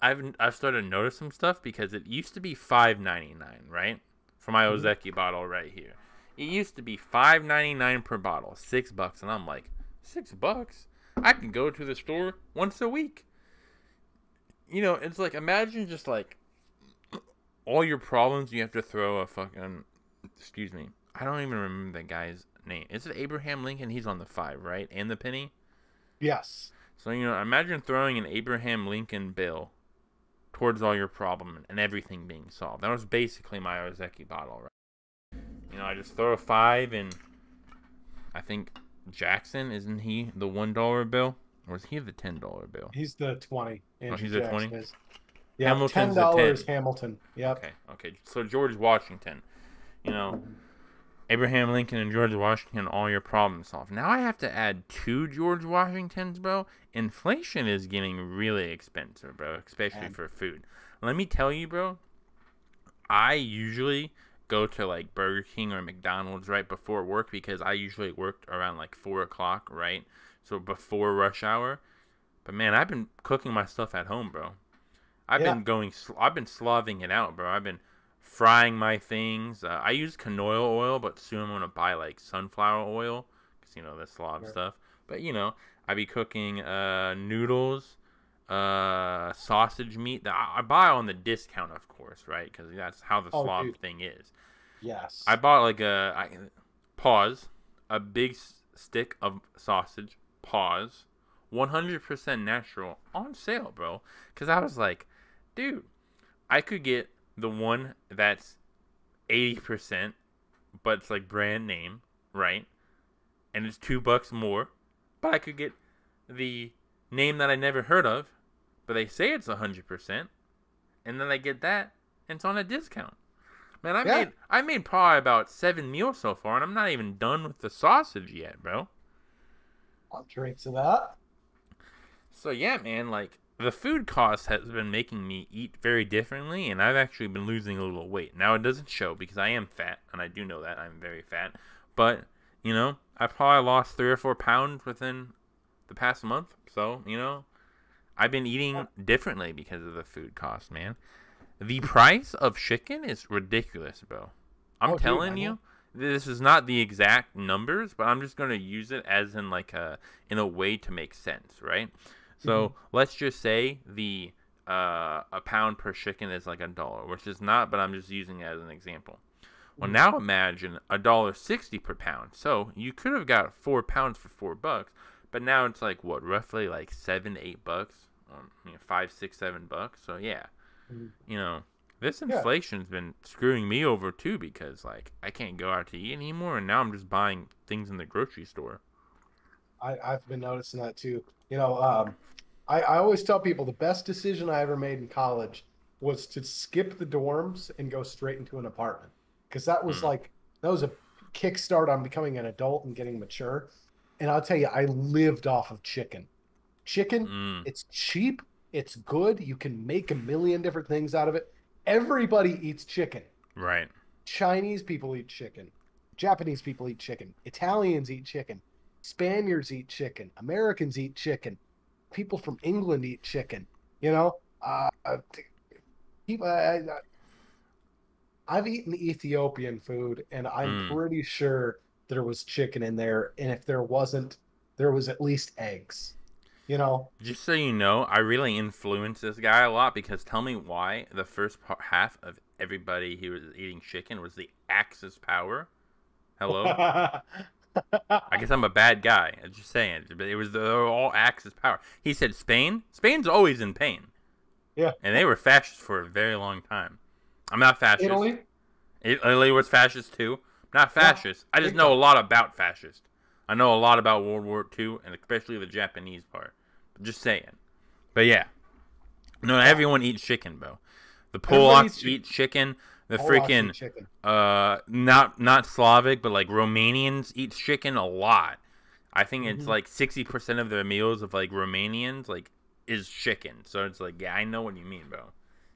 I've started to notice some stuff because it used to be $5.99, right? For my Hmm. Ozeki bottle right here. It used to be $5.99 per bottle, $6, and I'm like, $6? I can go to the store once a week. You know, it's like imagine just like all your problems. You have to throw a fucking. Excuse me. I don't even remember that guy's name. Is it Abraham Lincoln? He's on the five, right? And the penny. Yes. So imagine throwing an Abraham Lincoln bill towards all your problem and everything being solved. That was basically my Ozeki bottle, right? I just throw a five and I think Jackson, isn't he the $1 bill? Or is he the $10 bill? He's the 20. Oh, Andrew he's a 20? Jackson is. Yep. Hamilton's the $10 10. Hamilton. Yep. Okay. So George Washington, you know, Abraham Lincoln and George Washington, all your problems solved. Now I have to add two George Washingtons, bro. Inflation is getting really expensive, bro, especially And for food. Let me tell you, bro, I usually go to like Burger King or McDonald's right before work because I usually worked around like 4 o'clock, right? So before rush hour. But man, I've been cooking my stuff at home, bro. yeah. I've been slaving it out, bro. I've been frying my things. I use canola oil, but soon I'm gonna buy like sunflower oil, cause the Slav Sure. stuff. But I be cooking noodles, sausage meat that I buy on the discount, of course, right? Cause that's how the Oh, Slav dude. thing is. I Yes. bought like pause, a big stick of sausage. Pause. 100% natural on sale, bro. Cause I was like, dude, I could get the one that's 80%, but it's like brand name, right? And it's $2 more. But I could get the name that I never heard of, but they say it's 100%, and then I get that, and it's on a discount. Man, Yeah. I made probably about 7 meals so far, and I'm not even done with the sausage yet, bro. I'll drink to that. So yeah, man, like the food cost has been making me eat very differently, and I've actually been losing a little weight. Now it doesn't show because I am fat, and I do know that I'm very fat. But I've probably lost 3 or 4 pounds within the past month. So I've been Yeah. eating differently because of the food cost, man. The price of chicken is ridiculous, bro. I'm Oh, dude, I telling know. you, this is not the exact numbers, but I'm just gonna use it as in like in a way to make sense, right? Hmm. So let's just say the a pound per chicken is like $1, which is not, but I'm just using it as an example. Well, Hmm. now imagine $1.60 per pound. So you could have got 4 pounds for $4, but now it's like what, roughly like $7, $8, $5, $6, $7. So yeah, Hmm. you know, this Yeah. inflation's been screwing me over too because like I can't go out to eat anymore, and now I'm just buying things in the grocery store. I've been noticing that too. I always tell people the best decision I ever made in college was to skip the dorms and go straight into an apartment because Hmm. that was a kickstart on becoming an adult and getting mature. And I'll tell you, I lived off of chicken. Chicken, Mm. it's cheap, it's good. You can make a million different things out of it. Everybody eats chicken. Right. Chinese people eat chicken. Japanese people eat chicken. Italians eat chicken. Spaniards eat chicken. Americans eat chicken. People from England eat chicken. You know, people. I've eaten Ethiopian food, and I'm Mm. pretty sure there was chicken in there. And if there wasn't, there was at least eggs. You know? Just so you know, I really influenced this guy a lot because tell me why the first half of everybody who was eating chicken was the Axis power. Hello? I guess I'm a bad guy. I'm just saying. But it was the all Axis power. He said Spain? Spain's always in pain. Yeah. And they were fascist for a very long time. I'm not fascist. Italy? Italy was fascist too. I'm not Yeah. fascist. I just Big know a time. lot about fascist. I know a lot about World War II and especially the Japanese part. Just saying. But yeah. No, Yeah. everyone eats chicken, bro. The Everybody Polacks eats eat chicken. The Polacks eat freaking chicken. not Slavic, but like Romanians eat chicken a lot. I think it's Hmm. like 60% of their meals of like Romanians like is chicken. So it's like, yeah, I know what you mean, bro.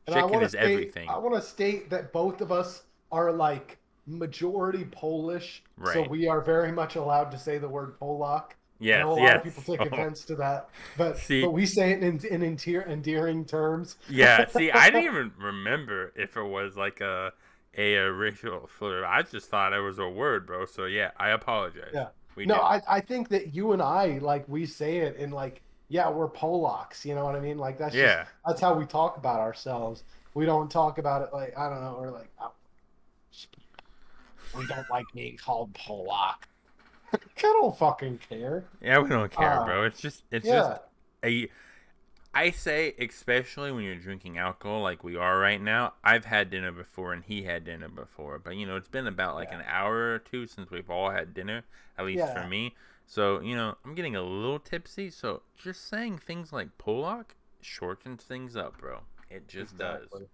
And I Chicken want to is state, I everything. want to state that both of us are like majority Polish, so Right. we are very much allowed to say the word Polak. I Yes, know a lot of yes. people take Oh, offense to that, but see, we say it in endearing terms. yeah, see, I didn't even remember if it was like a racial slur. I just thought it was a word, bro. So yeah, I apologize. Yeah. We No, do. I think that you and I like we say it in like, yeah, we're Polacks, you know what I mean? Like Yeah. that's how we talk about ourselves. We don't talk about it like I don't know, or like "Oh, we don't like being called Polak. I don't fucking care. Yeah, we don't care, Uh bro. It's just yeah, a I say especially when you're drinking alcohol like we are right now. I've had dinner before and he had dinner before, but it's been about like yeah, an hour or two since we've all had dinner, at least for yeah, me. So, I'm getting a little tipsy, so just saying things like Polak shortens things up, bro. It just does. exactly.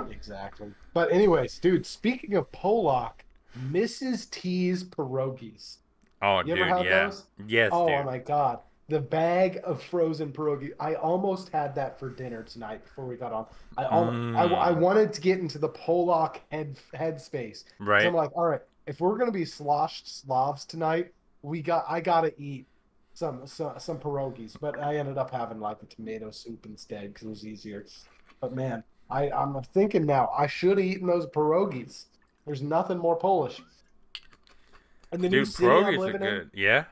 Exactly. But anyways, dude, speaking of Polak, Mrs. T's pierogies. Oh, You ever dude, had yeah. those? Yes, Oh dude. my God. The bag of frozen pierogi. I almost had that for dinner tonight before we got on. I Mmm. wanted to get into the Polak headspace because I'm Right? like, all right, if we're gonna be sloshed Slavs tonight, I gotta eat some pierogies. But I ended up having like a tomato soup instead because it was easier. But man, I'm thinking now I should have eaten those pierogies. There's nothing more Polish. In the new Dude, city I'm pierogies are living good. Yeah?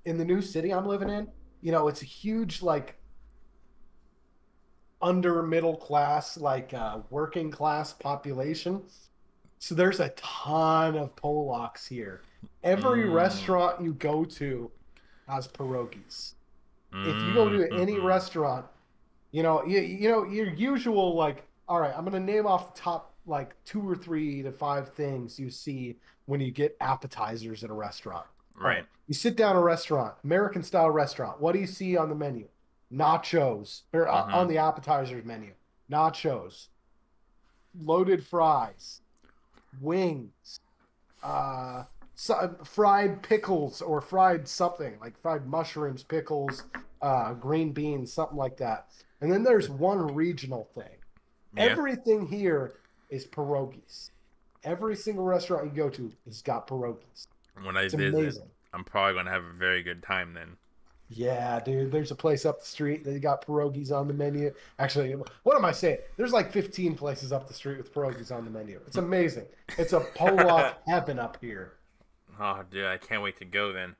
in the new city I'm living in, it's a huge like under middle class, like working class population. So there's a ton of Polacks here. Every Mmm. restaurant you go to has pierogies. If you go to any Mmm. restaurant, your usual like, all right, I'm gonna name off the top like 2 or 3 to 5 things you see when you get appetizers at a restaurant. All right, Right. you sit down at a restaurant, American style restaurant. What do you see on the menu? Nachos, or Mm-hmm. on the appetizers menu. Nachos, loaded fries, wings, fried pickles or fried something like fried mushrooms, pickles, green beans, something like that. And then there's one regional thing. Yeah. Everything here is pierogies. Every single restaurant you go to has got pierogies. When I It's visit, amazing. I'm probably going to have a very good time then. Yeah, dude. There's a place up the street. They got pierogies on the menu. Actually, what am I saying? There's like 15 places up the street with pierogies on the menu. It's amazing. It's a Polak heaven up here. Oh, dude, I can't wait to go then.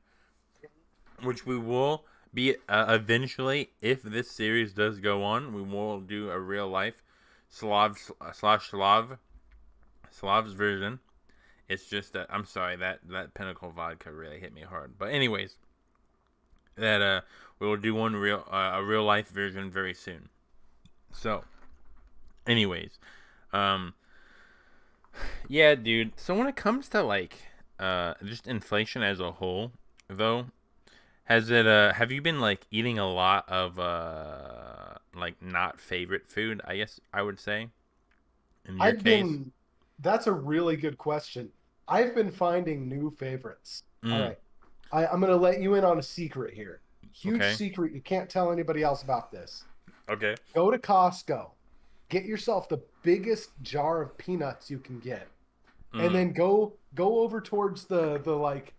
Which we will be eventually, if this series does go on, we will do a real life Slav's version. It's just that I'm sorry that Pinnacle vodka really hit me hard. But anyways, that we will do one real a real life version very soon. So, anyways, um, yeah, dude. So when it comes to like just inflation as a whole, though, have you been like eating a lot of like not favorite food, I guess I would say, in your I've case? been, that's a really good question. I've been finding new favorites. All Mm, right. I'm going to let you in on a secret here. Huge okay. secret. You can't tell anybody else about this. Okay. Go to Costco, get yourself the biggest jar of peanuts you can get, and Mm, then go over towards the like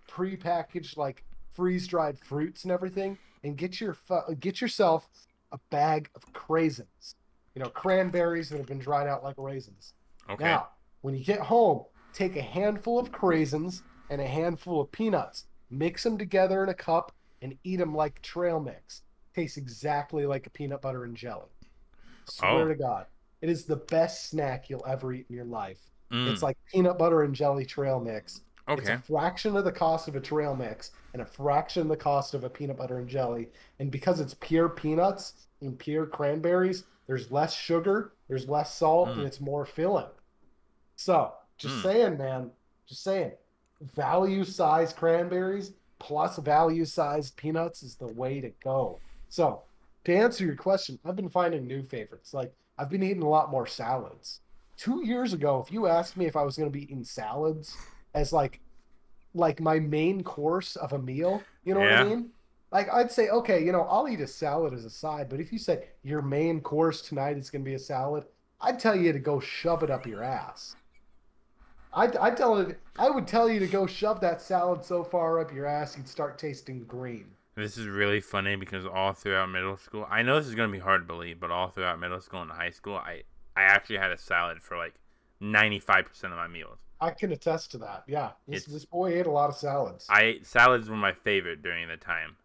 prepackaged like freeze dried fruits and everything, and get yourself a bag of craisins. Cranberries that have been dried out like raisins. Okay. Now, when you get home, take a handful of craisins and a handful of peanuts, mix them together in a cup, and eat them like trail mix. Tastes exactly like a peanut butter and jelly. Swear Oh. to God. It is the best snack you'll ever eat in your life. It's Mm. like peanut butter and jelly trail mix. It's a Okay. fraction of the cost of a trail mix and a fraction of the cost of a peanut butter and jelly. And because it's pure peanuts and pure cranberries, there's less sugar, there's less salt, and Mm. it's more filling. So, just Mm. saying, man, just saying, value size cranberries plus value sized peanuts is the way to go. So, to answer your question, I've been finding new favorites. Like, I've been eating a lot more salads. 2 years ago, if you asked me if I was going to be eating salads as like my main course of a meal, you know what I Yeah. mean? Like I'd say, okay, I'll eat a salad as a side, but if you said your main course tonight is going to be a salad, I'd tell you to go shove it up your ass. I would tell you to go shove that salad so far up your ass you'd start tasting green. This is really funny because all throughout middle school, I know this is gonna be hard to believe, but all throughout middle school and high school, I actually had a salad for like 95% of my meals. I can attest to that. Yeah, this It's this boy ate a lot of salads. I ate salads were my favorite during the time.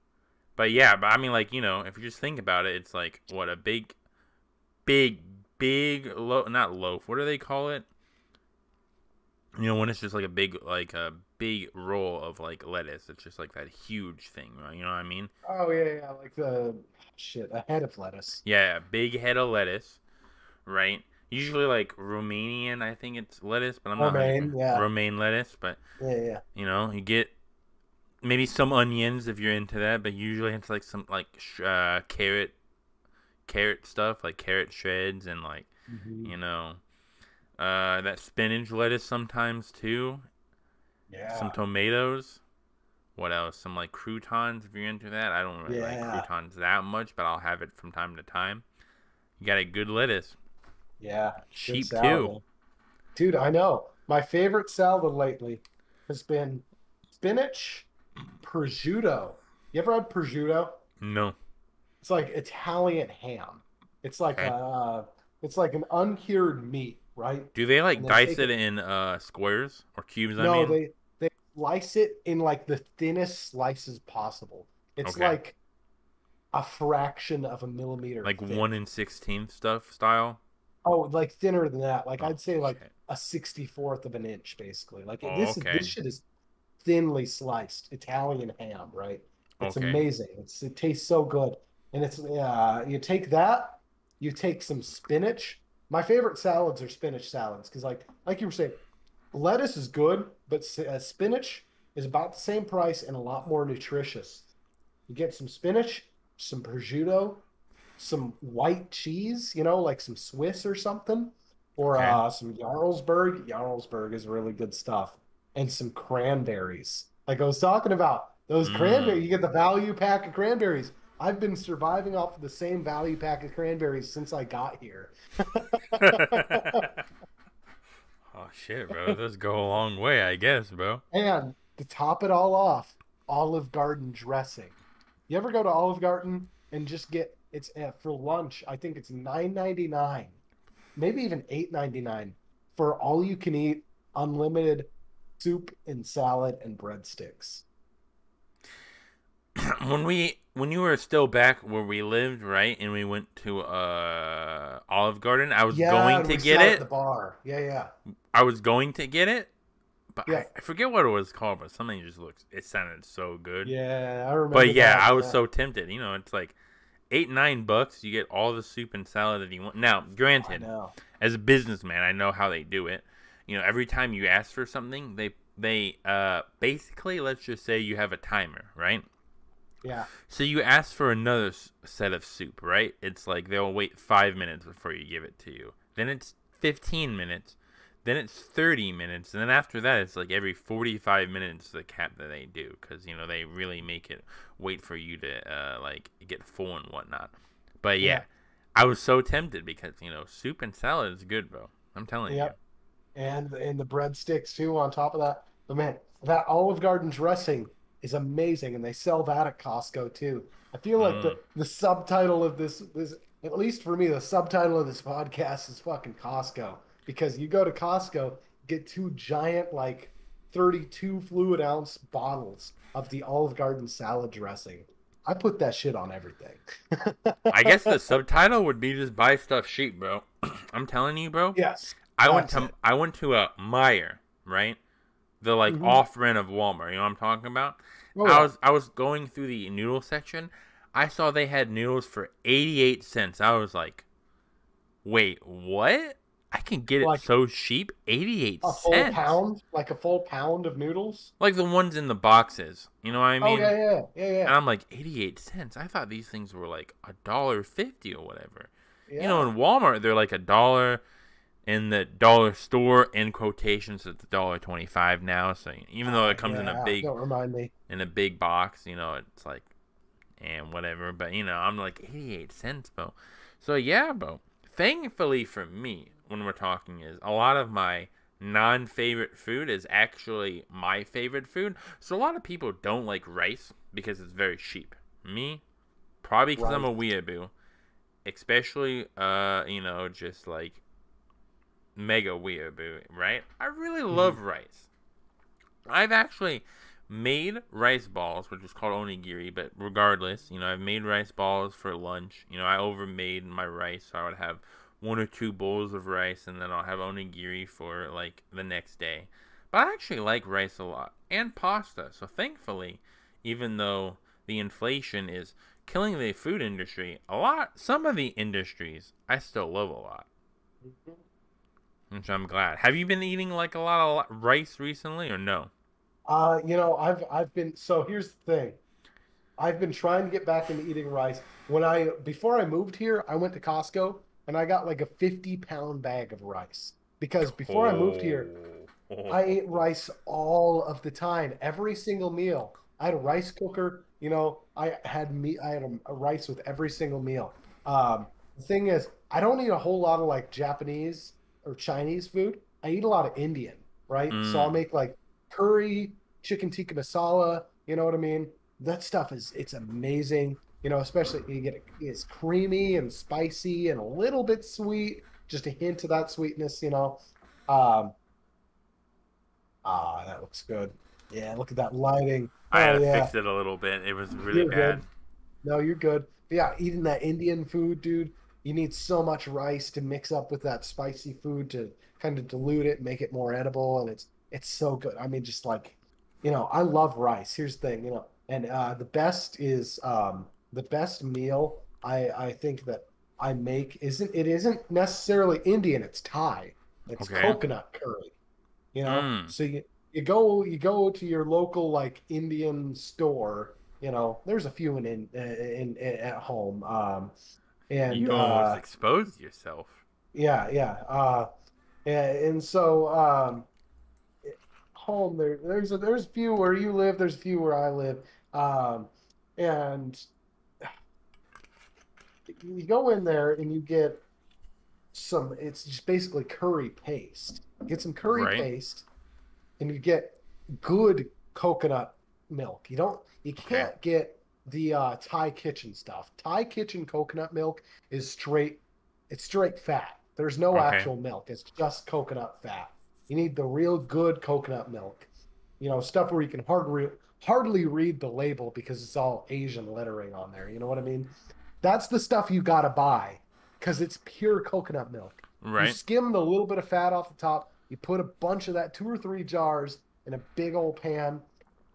But yeah, but I mean, like, if you just think about it, it's like what a big, big not loaf. What do they call it? When it's just like a big roll of like lettuce. It's just like that huge thing, right? You know what I mean? Oh yeah, yeah, like the shit, a head of lettuce. Yeah, big head of lettuce, right? Usually like Romanian, I think it's lettuce, but I'm not 100% Romaine, yeah, romaine lettuce. But yeah, yeah. you get maybe some onions if you're into that, but usually it's like some like carrot stuff, like carrot shreds and like Hmm. you know that spinach lettuce sometimes too. Some Yeah, tomatoes. What else? Some like croutons if you're into that. I don't really like yeah, croutons that much, but I'll have it from time to time. You got a good lettuce. yeah. Good Cheap salad, too. man. Dude, I know. My favorite salad lately has been spinach prosciutto. You ever had prosciutto? No. It's like Italian ham. It's like Okay. it's like an uncured meat, right? Do they like And they dice take it it. in squares or cubes, I No, mean? they slice it in like the thinnest slices possible. It's Okay. like a fraction of a millimeter Like 1 thick. in 16 stuff style? Oh, like thinner than that. Like Oh I'd say like shit. a 64th of an inch, basically. Like Oh, this okay. shit is thinly sliced Italian ham, right? It's Okay. amazing. It tastes so good. And it's you take that, you take some spinach. My favorite salads are spinach salads because like you were saying, lettuce is good, but spinach is about the same price and a lot more nutritious. You get some spinach, some prosciutto, some white cheese, like some Swiss or something, or Okay. some Jarlsberg. Jarlsberg is really good stuff, and some cranberries. Like I was talking about, those cranberries, Mmm. you get the value pack of cranberries. I've been surviving off of the same value pack of cranberries since I got here. Oh shit, bro. Those go a long way, I guess, bro. And to top it all off, Olive Garden dressing. You ever go to Olive Garden and just get it's for lunch? I think it's 9.99, maybe even 8.99 for all you can eat, unlimited soup and salad and breadsticks. When you were still back where we lived, right, and we went to Olive Garden, I was Yeah, going and to we get sat at the it. bar. Yeah, yeah, I was going to get it, but yeah, I forget what it was called, but something just looks it sounded so good. yeah. I But remember yeah, that. I was Yeah, so tempted. It's like 8-9 bucks. You get all the soup and salad that you want. Now, I granted, know. as a businessman, I know how they do it. Every time you ask for something, they basically, let's just say you have a timer, right? Yeah, So you ask for another set of soup, right? It's like they'll wait 5 minutes before you give it to you. Then it's 15 minutes. Then it's 30 minutes. And then after that, it's like every 45 minutes the cap that they do. Because, they really make it wait for you to, like, get full and whatnot. But yeah, yeah, I was so tempted because, soup and salad is good, bro. I'm telling you. yep. And the breadsticks too on top of that. But man, that Olive Garden dressing is amazing, and they sell that at Costco too. I feel like Mm. the subtitle of this at least for me, the subtitle of this podcast is fucking Costco because you go to Costco, get two giant like 32 fluid ounce bottles of the Olive Garden salad dressing. I put that shit on everything. I guess the subtitle would be just buy stuff cheap, bro. I'm telling you, bro. Yes, that's it. I went to a Meyer, right? The like Hmm. off brand of Walmart. You know what I'm talking about? Oh yeah. I was going through the noodle section. I saw they had noodles for 88 cents. I was like, wait, what? I can get it Like so cheap, 88 cents. like a full pound of noodles. Like the ones in the boxes. You know what I Oh yeah, mean? yeah, yeah, yeah, And I'm like, 88 cents. I thought these things were like $1.50 or whatever. You know, yeah. in Walmart they're like $1. In the dollar store, in quotations, it's $1.25 now. So even though it comes Yeah. Don't remind me. in a big box, you know, it's like and whatever. But you know, I'm like 88 cents, bro. So yeah, bro. Thankfully for me, when we're talking, is a lot of my non-favorite food is actually my favorite food. So a lot of people don't like rice because it's very cheap. Me, probably because I'm Right. a weeaboo. Especially, you know, just like mega weeaboo, right? I really Mhm. love rice. I've actually made rice balls, which is called onigiri, but regardless, you know, I've made rice balls for lunch. You know, I overmade my rice, so I would have one or two bowls of rice, and then I'll have onigiri for like the next day. But I actually like rice a lot and pasta. So thankfully, even though the inflation is killing the food industry, some of the industries I still love a lot, which I'm glad. Have you been eating like a lot of rice recently, or no? I've been so here's the thing. I've been trying to get back into eating rice. Before I moved here, I went to Costco and I got like a 50-pound bag of rice. Because before I moved here, Oh. I ate rice all of the time, every single meal. I had a rice cooker, I had a rice with every single meal. The thing is, I don't eat a whole lot of like Japanese or Chinese food. I eat a lot of Indian, right? So I'll Mm. make like curry, chicken tikka masala, you know what I mean? That stuff it's amazing. Especially it's creamy and spicy and a little bit sweet, just a hint of that sweetness. Um, that looks good. Yeah, look at that lighting. I had Oh to yeah, fix it a little bit. It was really you're bad. good. No, you're good. But yeah, eating that Indian food, dude, you need so much rice to mix up with that spicy food to kind of dilute it and make it more edible, and it's so good. I mean, just like, I love rice. Here's the thing, and the best meal I think that I make isn't necessarily Indian, it's Thai. It's Okay. coconut curry. Mm. So you go to your local like Indian store. There's a few in at home. And You almost exposed yourself. yeah, yeah. And so home there's a few where you live, there's a few where I live. Um, and you go in there and you get it's just basically curry paste. Get some curry Right. paste and you get good coconut milk. You Okay. can't get the Thai kitchen stuff. Thai kitchen coconut milk is it's straight fat. There's no Okay. actual milk. It's just coconut fat. You need the real good coconut milk. Stuff where you can hardly read the label because it's all Asian lettering on there. You know what I mean? That's the stuff you gotta buy because it's pure coconut milk. You Right. skim the little bit of fat off the top. You put a bunch of that, 2 or 3 jars in a big old pan.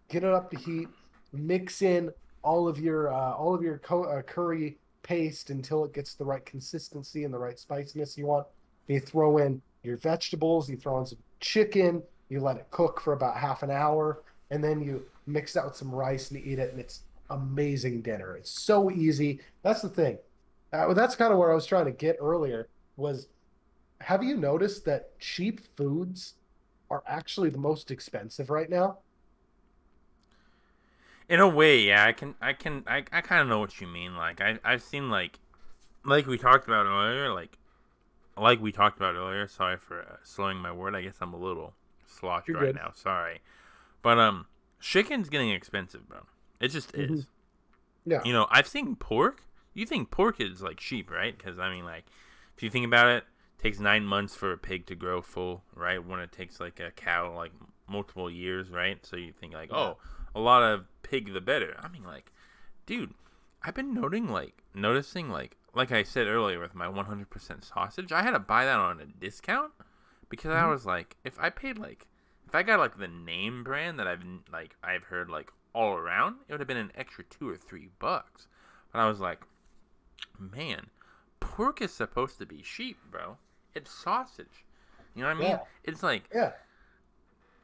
Get it up to heat. Mix in all of your curry paste until it gets the right consistency and the right spiciness you want. You throw in your vegetables. You throw in some chicken. You let it cook for about half an hour, and then you mix that with some rice and eat it. And it's amazing dinner. It's so easy. That's the thing. That's kind of where I was trying to get earlier. Was Have you noticed that cheap foods are actually the most expensive right now? In a way, yeah. I kind of know what you mean. Like I've seen like we talked about earlier. Like we talked about earlier. Sorry for slowing my word. I guess I'm a little sloshed You're right good. now. Sorry. But chicken's getting expensive, bro. It just Hmm. is. Yeah. You know, I've seen pork. You think pork is like cheap, right? Because I mean, like, if you think about it, takes 9 months for a pig to grow full, right? When it takes like a cow like multiple years, right? So you think like, Yeah. oh, a lot of pig the better. I mean, like, dude, I've been noticing like I said earlier with my 100% sausage, I had to buy that on a discount because I Mhm. was like, if I got like the name brand that I've heard like all around, it would have been an extra $2 or $3. But I was like, man, pork is supposed to be sheep, bro. It's sausage. You know what I mean? Yeah. It's like, Yeah.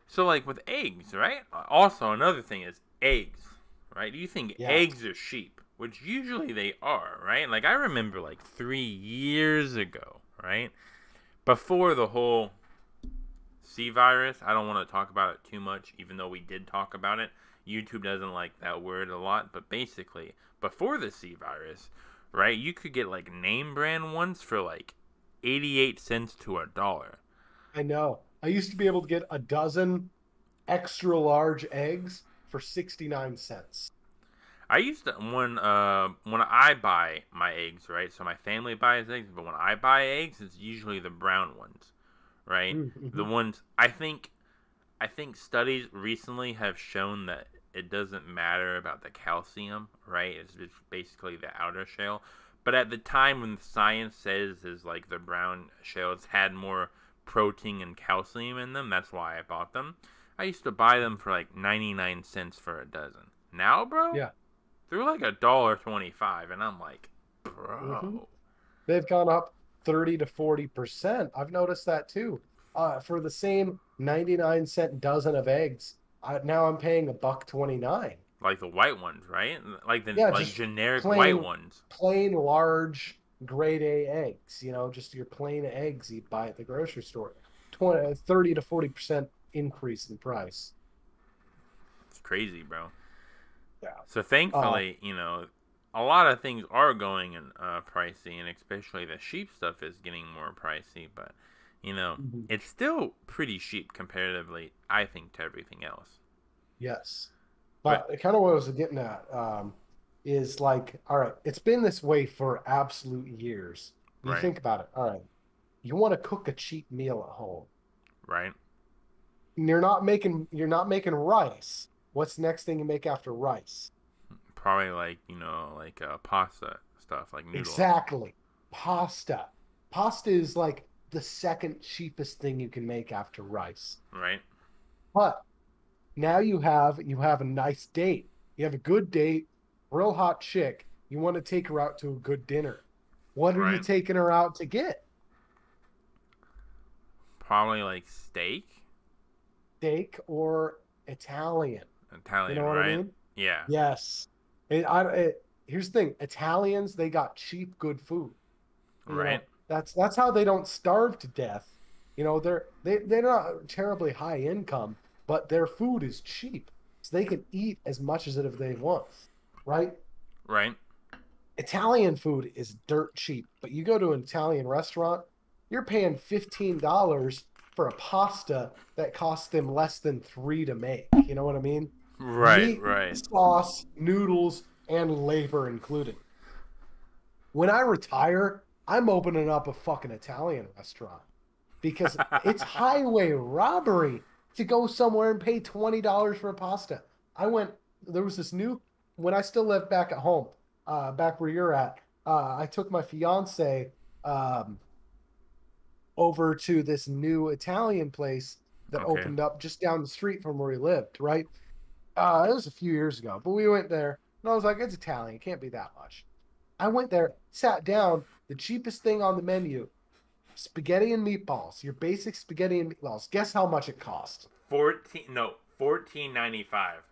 so like with eggs, right? Also, another thing is eggs, right? Do you think Yes. eggs are sheep? Which usually they are, right? Like I remember like 3 years ago, right? Before the whole C virus, I don't want to talk about it too much, even though we did talk about it. YouTube doesn't like that word a lot, but basically, before the C virus, right, you could get like name brand ones for like 88 cents to $1. I know. I used to be able to get a dozen extra large eggs for 69 cents. I used to when I buy my eggs, right? So my family buys eggs, but when I buy eggs, it's usually the brown ones, right? The Mm-hmm. ones I think studies recently have shown that it doesn't matter about the calcium, right? It's just basically the outer shell. But at the time when science says is like the brown shells had more protein and calcium in them, that's why I bought them. I used to buy them for like 99 cents for a dozen. Now, bro, Yeah. they're like $1.25, and I'm like, Mm-hmm. bro, They've gone up 30 to 40%. I've noticed that too. For the same 99-cent dozen of eggs, now I'm paying a buck 29. like the white ones, right? Like the Yeah, like just generic white plain ones, plain large grade A eggs, just your plain eggs you buy at the grocery store. 30 to 40% increase in price. it's crazy, bro. Yeah. So Uh, thankfully, a lot of things are going in pricey, and especially the sheep stuff is getting more pricey. But mhm. it's still pretty cheap comparatively, I think, to everything else. Yes. But But kind of what I was getting at is like, all right, it's been this way for absolute years. You right, think about it. All right, you want to cook a cheap meal at home. right, And you're not making rice. What's the next thing you make after rice? probably like like pasta stuff, like noodles, Exactly. Pasta. Pasta is like the second cheapest thing you can make after rice. right, But now you have a nice date. You have a good date, real hot chick. You want to take her out to a good dinner. What are you right. taking her out to get? Probably like steak, Steak or Italian? You Italian, know what I right? mean? Yeah, Yes. Here's the thing: Italians, they got cheap, good food. right, That's how they don't starve to death. They're not terribly high income, but their food is cheap, so they can eat as much as it if they want, right? right, Italian food is dirt cheap, but you go to an Italian restaurant, you're paying $15 for a pasta that costs them less than three to make. You know what I mean? right, Meat, right. sauce, noodles, and labor included. When I retire, I'm opening up a fucking Italian restaurant because it's highway robbery to go somewhere and pay $20 for a pasta. There was this new, when I still lived back at home, back where you're at, I took my fiance um, over to this new Italian place that Okay, opened up just down the street from where we lived, right? It was a few years ago, but we went there and I was like, it's Italian, it can't be that much. I went there, sat down, the cheapest thing on the menu, spaghetti and meatballs, your basic spaghetti and meatballs. Guess how much it cost? 14.95.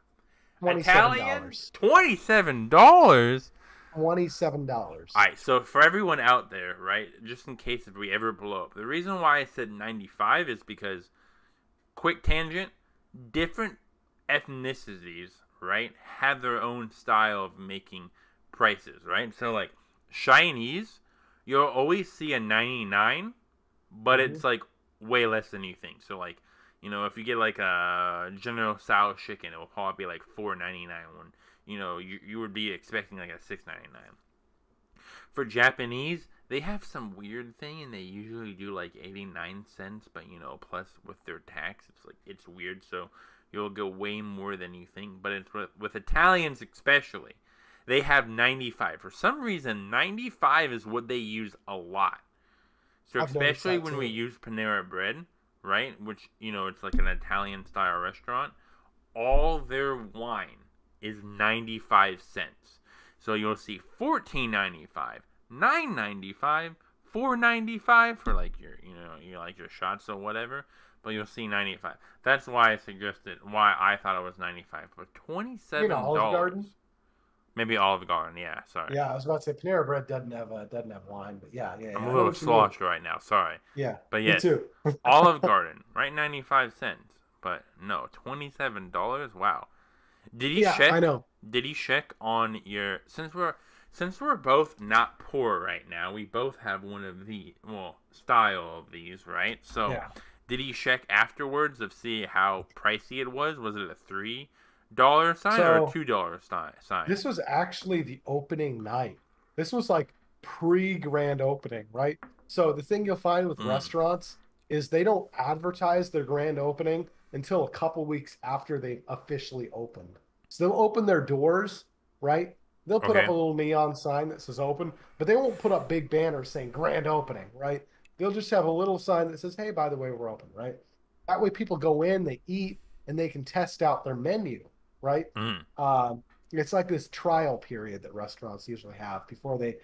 $27. Italian, $27. All $27. right, so for everyone out there, right, just in case if we ever blow up, the reason why I said 95 is because, quick tangent, different ethnicities, right, have their own style of making prices, right? So, like, Chinese, you'll always see a 99, but Mm-hmm. it's, like, way less than you think. So, like, if you get, like, a General Tso chicken, it will probably be, like, 4.99 when, you would be expecting, like, a 6.99. For Japanese, They have some weird thing, and they usually do like 89 cents, but plus with their tax, it's weird. So you'll go way more than you think. But it's with Italians especially, they have 95. For some reason, 95 is what they use a lot. So I've noticed especially that when we too. use Panera Bread, right? Which it's like an Italian style restaurant. All their wine is 95 cents. So you'll see 14.95, 9.95, 4.95 for like your shots or whatever. But you'll see 95. That's why I thought it was 95 for You know, Olive $27. Garden. Maybe Olive Garden. Yeah, sorry. Yeah, I was about to say Panera Bread doesn't have wine, but I'm yeah. a I know little what you mean. sloshed right now. Sorry. Yeah, But me yes, too. Olive Garden, right? 95 cents. But no, $27. Wow. Did he Yeah, I check? know. Did he check on your? Since we're both not poor right now, we both have one of the style of these, right? So, Yeah. did he check afterwards of see how pricey it was? Was it a $3 sign or a So $2 sign? this was actually the opening night. This was like pre-grand opening, right? So the thing you'll find with Mm, restaurants is they don't advertise their grand opening until a couple weeks after they officially opened. So they'll open their doors, right? They'll put up okay. a little neon sign that says open, but they won't put up big banners saying grand opening, right? They'll just have a little sign that says, "Hey, by the way, we're open," right? That way people go in, they eat, and they can test out their menu, right? Mm, Um, it's like this trial period that restaurants usually have before they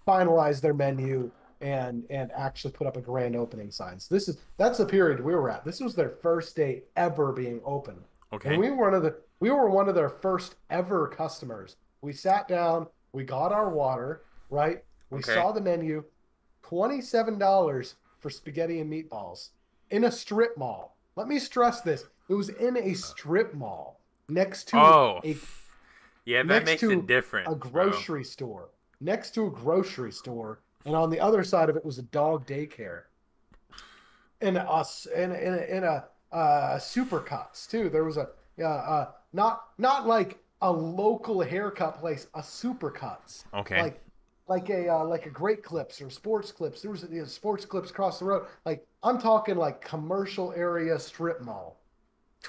finalize their menu and actually put up a grand opening sign. So that's the period we were at. This was their first day ever being open. And okay. we were one of their first ever customers. We sat down, we got our water, right? We Okay. saw the menu, $27 for spaghetti and meatballs in a strip mall. Let me stress this. It was in a strip mall next to Oh, a yeah. That next makes a to a difference, bro. grocery store, next to a grocery store, and on the other side of it was a dog daycare and us in a supercuts too. There was a not like a local haircut place, a supercuts Okay. like like a Great Clips or Sports Clips. There was Sports Clips across the road. Like I'm talking like commercial area strip mall.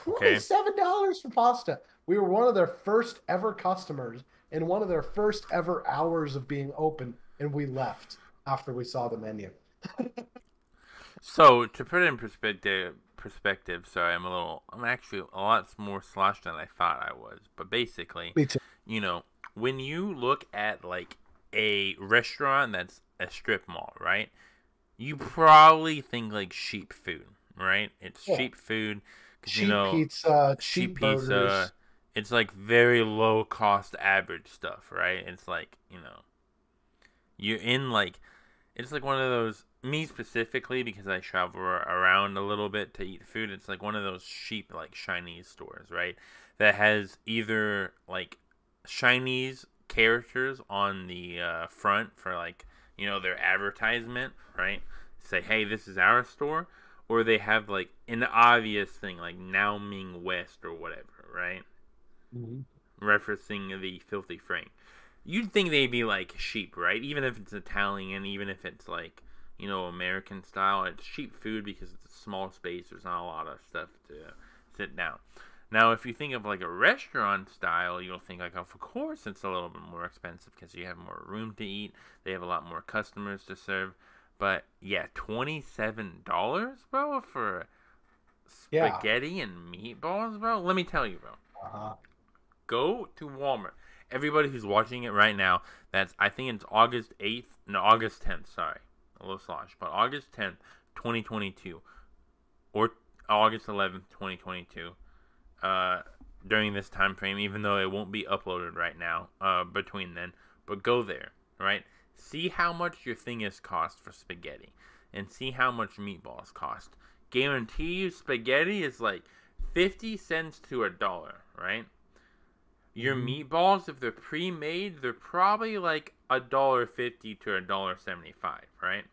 Okay. $27 for pasta. We were one of their first ever customers and one of their first ever hours of being open, and we left after we saw the menu. So to put it in perspective. Sorry, I'm actually a lot more sloshed than I thought I was. But basically, Me too. you know, when you look at like a restaurant that's a strip mall, right? You probably think like cheap food, right? It's Yeah. cheap food because Cheap pizza, cheap cheap pizza. burgers. It's like very low cost average stuff, right? It's like you're in like it's like one of those me specifically because I travel around a little bit to eat food. It's like one of those cheap like Chinese stores, right? That has either like Chinese characters on the front for like their advertisement, right? Say, hey, this is our store, or they have like an obvious thing like Now Ming West or whatever, right? Mhm. Referencing the filthy Frank. You'd think they'd be like sheep, right? Even if it's Italian, even if it's like American style, it's cheap food because it's a small space. There's not a lot of stuff to sit down. Now, if you think of like a restaurant style, you'll think like, of course, it's a little bit more expensive because you have more room to eat. They have a lot more customers to serve. But yeah, $27, bro, for Yeah. spaghetti and meatballs, bro. Let me tell you, bro. Uh-huh. Go to Walmart. Everybody who's watching it right now, I think it's August 8th, no, August 10th, sorry. A little slosh, but August 10th, 2022, or August 11th, 2022, uh, during this time frame, even though it won't be uploaded right now, between then, but go there, right? See how much your thing is cost for spaghetti, and see how much meatballs cost. Guarantee you spaghetti is like 50 cents to a dollar, right? Your Mhm. meatballs, if they're pre-made, they're probably like $1.50 to $1.75, right?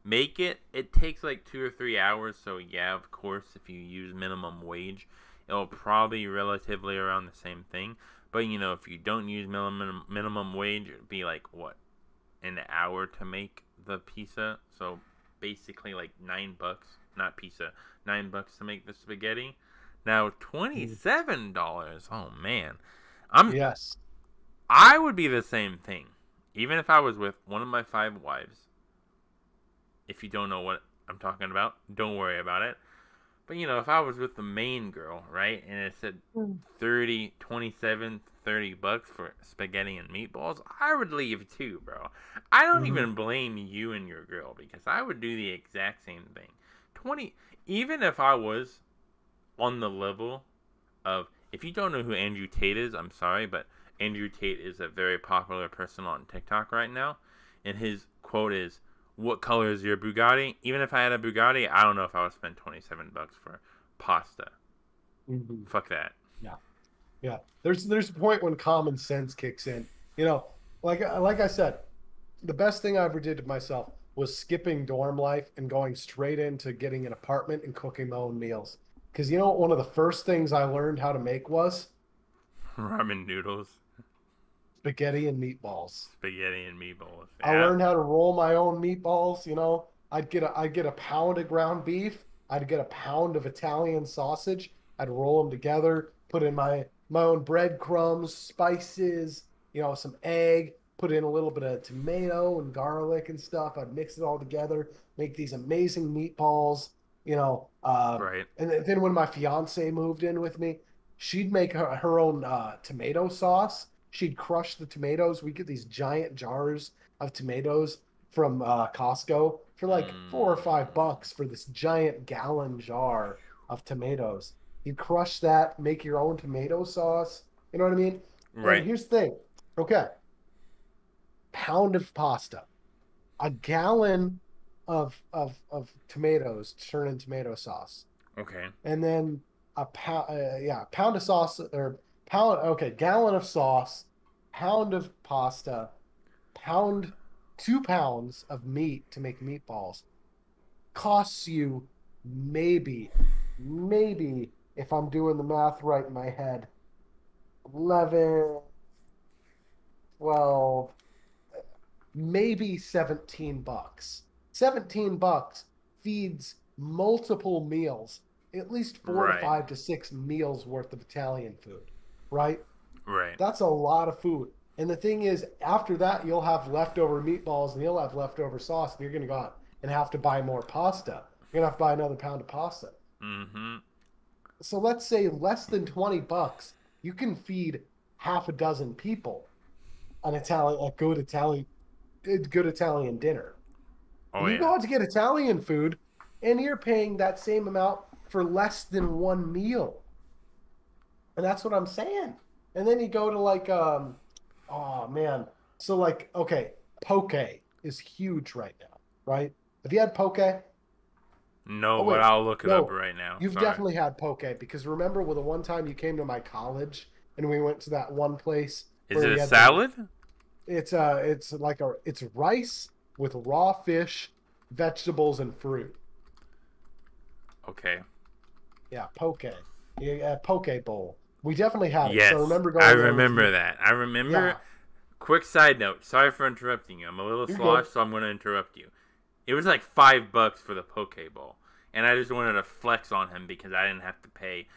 Make it. It takes like 2 or 3 hours. So yeah, of course, if you use minimum wage, it'll probably be relatively around the same thing. But if you don't use minimum wage, it'd be like what an hour to make the pizza. So basically like $9, not pizza, $9 to make the spaghetti. Now $27. Oh man, I'm Yes. I would be the same thing, even if I was with one of my 5 wives. If you don't know what I'm talking about, don't worry about it. But if I was with the main girl, right, and it said 30, 27, $30 for spaghetti and meatballs, I would leave too, bro. I don't Mm-hmm. even blame you and your girl because I would do the exact same thing. 20, even if I was on the level of, if you don't know who Andrew Tate is, I'm sorry, but Andrew Tate is a very popular person on TikTok right now, and his quote is, "What color is your Bugatti?" Even if I had a Bugatti, I don't know if I would spend $27 for pasta. Mm-hmm. Fuck that. Yeah. Yeah. There's a point when common sense kicks in. You know, like I said, the best thing I ever did to myself was skipping dorm life and going straight into getting an apartment and cooking my own meals. Because you know what one of the first things I learned how to make was Ramen noodles, spaghetti and meatballs. spaghetti and meatballs. I Yeah. learned how to roll my own meatballs. I'd get a pound of ground beef. I'd get a pound of Italian sausage. I'd roll them together, put in my own breadcrumbs, spices, some egg, put in a little bit of tomato and garlic and stuff. I'd mix it all together, make these amazing meatballs. You know, Right. and then when my fiance moved in with me, she'd make her own tomato sauce. She'd crush the tomatoes. We get these giant jars of tomatoes from Costco for like $4 or $5 for this giant gallon jar of tomatoes. You crush that, make your own tomato sauce. You know what I mean? And Right. here's the thing. Okay, pound of pasta, a gallon of tomatoes to turn in tomato sauce, Okay. and then pound of sauce or pound. Okay, gallon of sauce, pound of pasta, pound 2 pounds of meat to make meatballs costs you maybe if I'm doing the math right in my head, 11, 12, maybe $17. $17 feeds multiple meals, at least four to Right. five to six meals worth of Italian food, right? Right. That's a lot of food. And the thing is, after that, you'll have leftover meatballs and you'll have leftover sauce, and you're going to go out and have to buy more pasta. You're going to have to buy another pound of pasta. Mm-hmm. So let's say less than $20, you can feed half a dozen people a good Italian dinner. Oh And you go yeah. out to get Italian food, and you're paying that same amount for less than one meal. And that's what I'm saying. And then you go to oh man. So okay, poke is huge right now, right? Have you had poke? No, Oh but wait, I'll look it up no. right now. You've Sorry. definitely had poke because remember with the one time you came to my college and we went to that one place Is where it we a had the salad? it's rice with raw fish, vegetables and fruit. Okay. Yeah, poke. Yeah, poke bowl. We definitely had it. So I Yes, remember I going there with remember you. that. I remember. Yeah, Quick side note. Sorry for interrupting you. I'm a little you're good. sloshed, so I'm going to interrupt you. It was like $5 for the poke bowl, and I just wanted to flex on him because I didn't have to pay,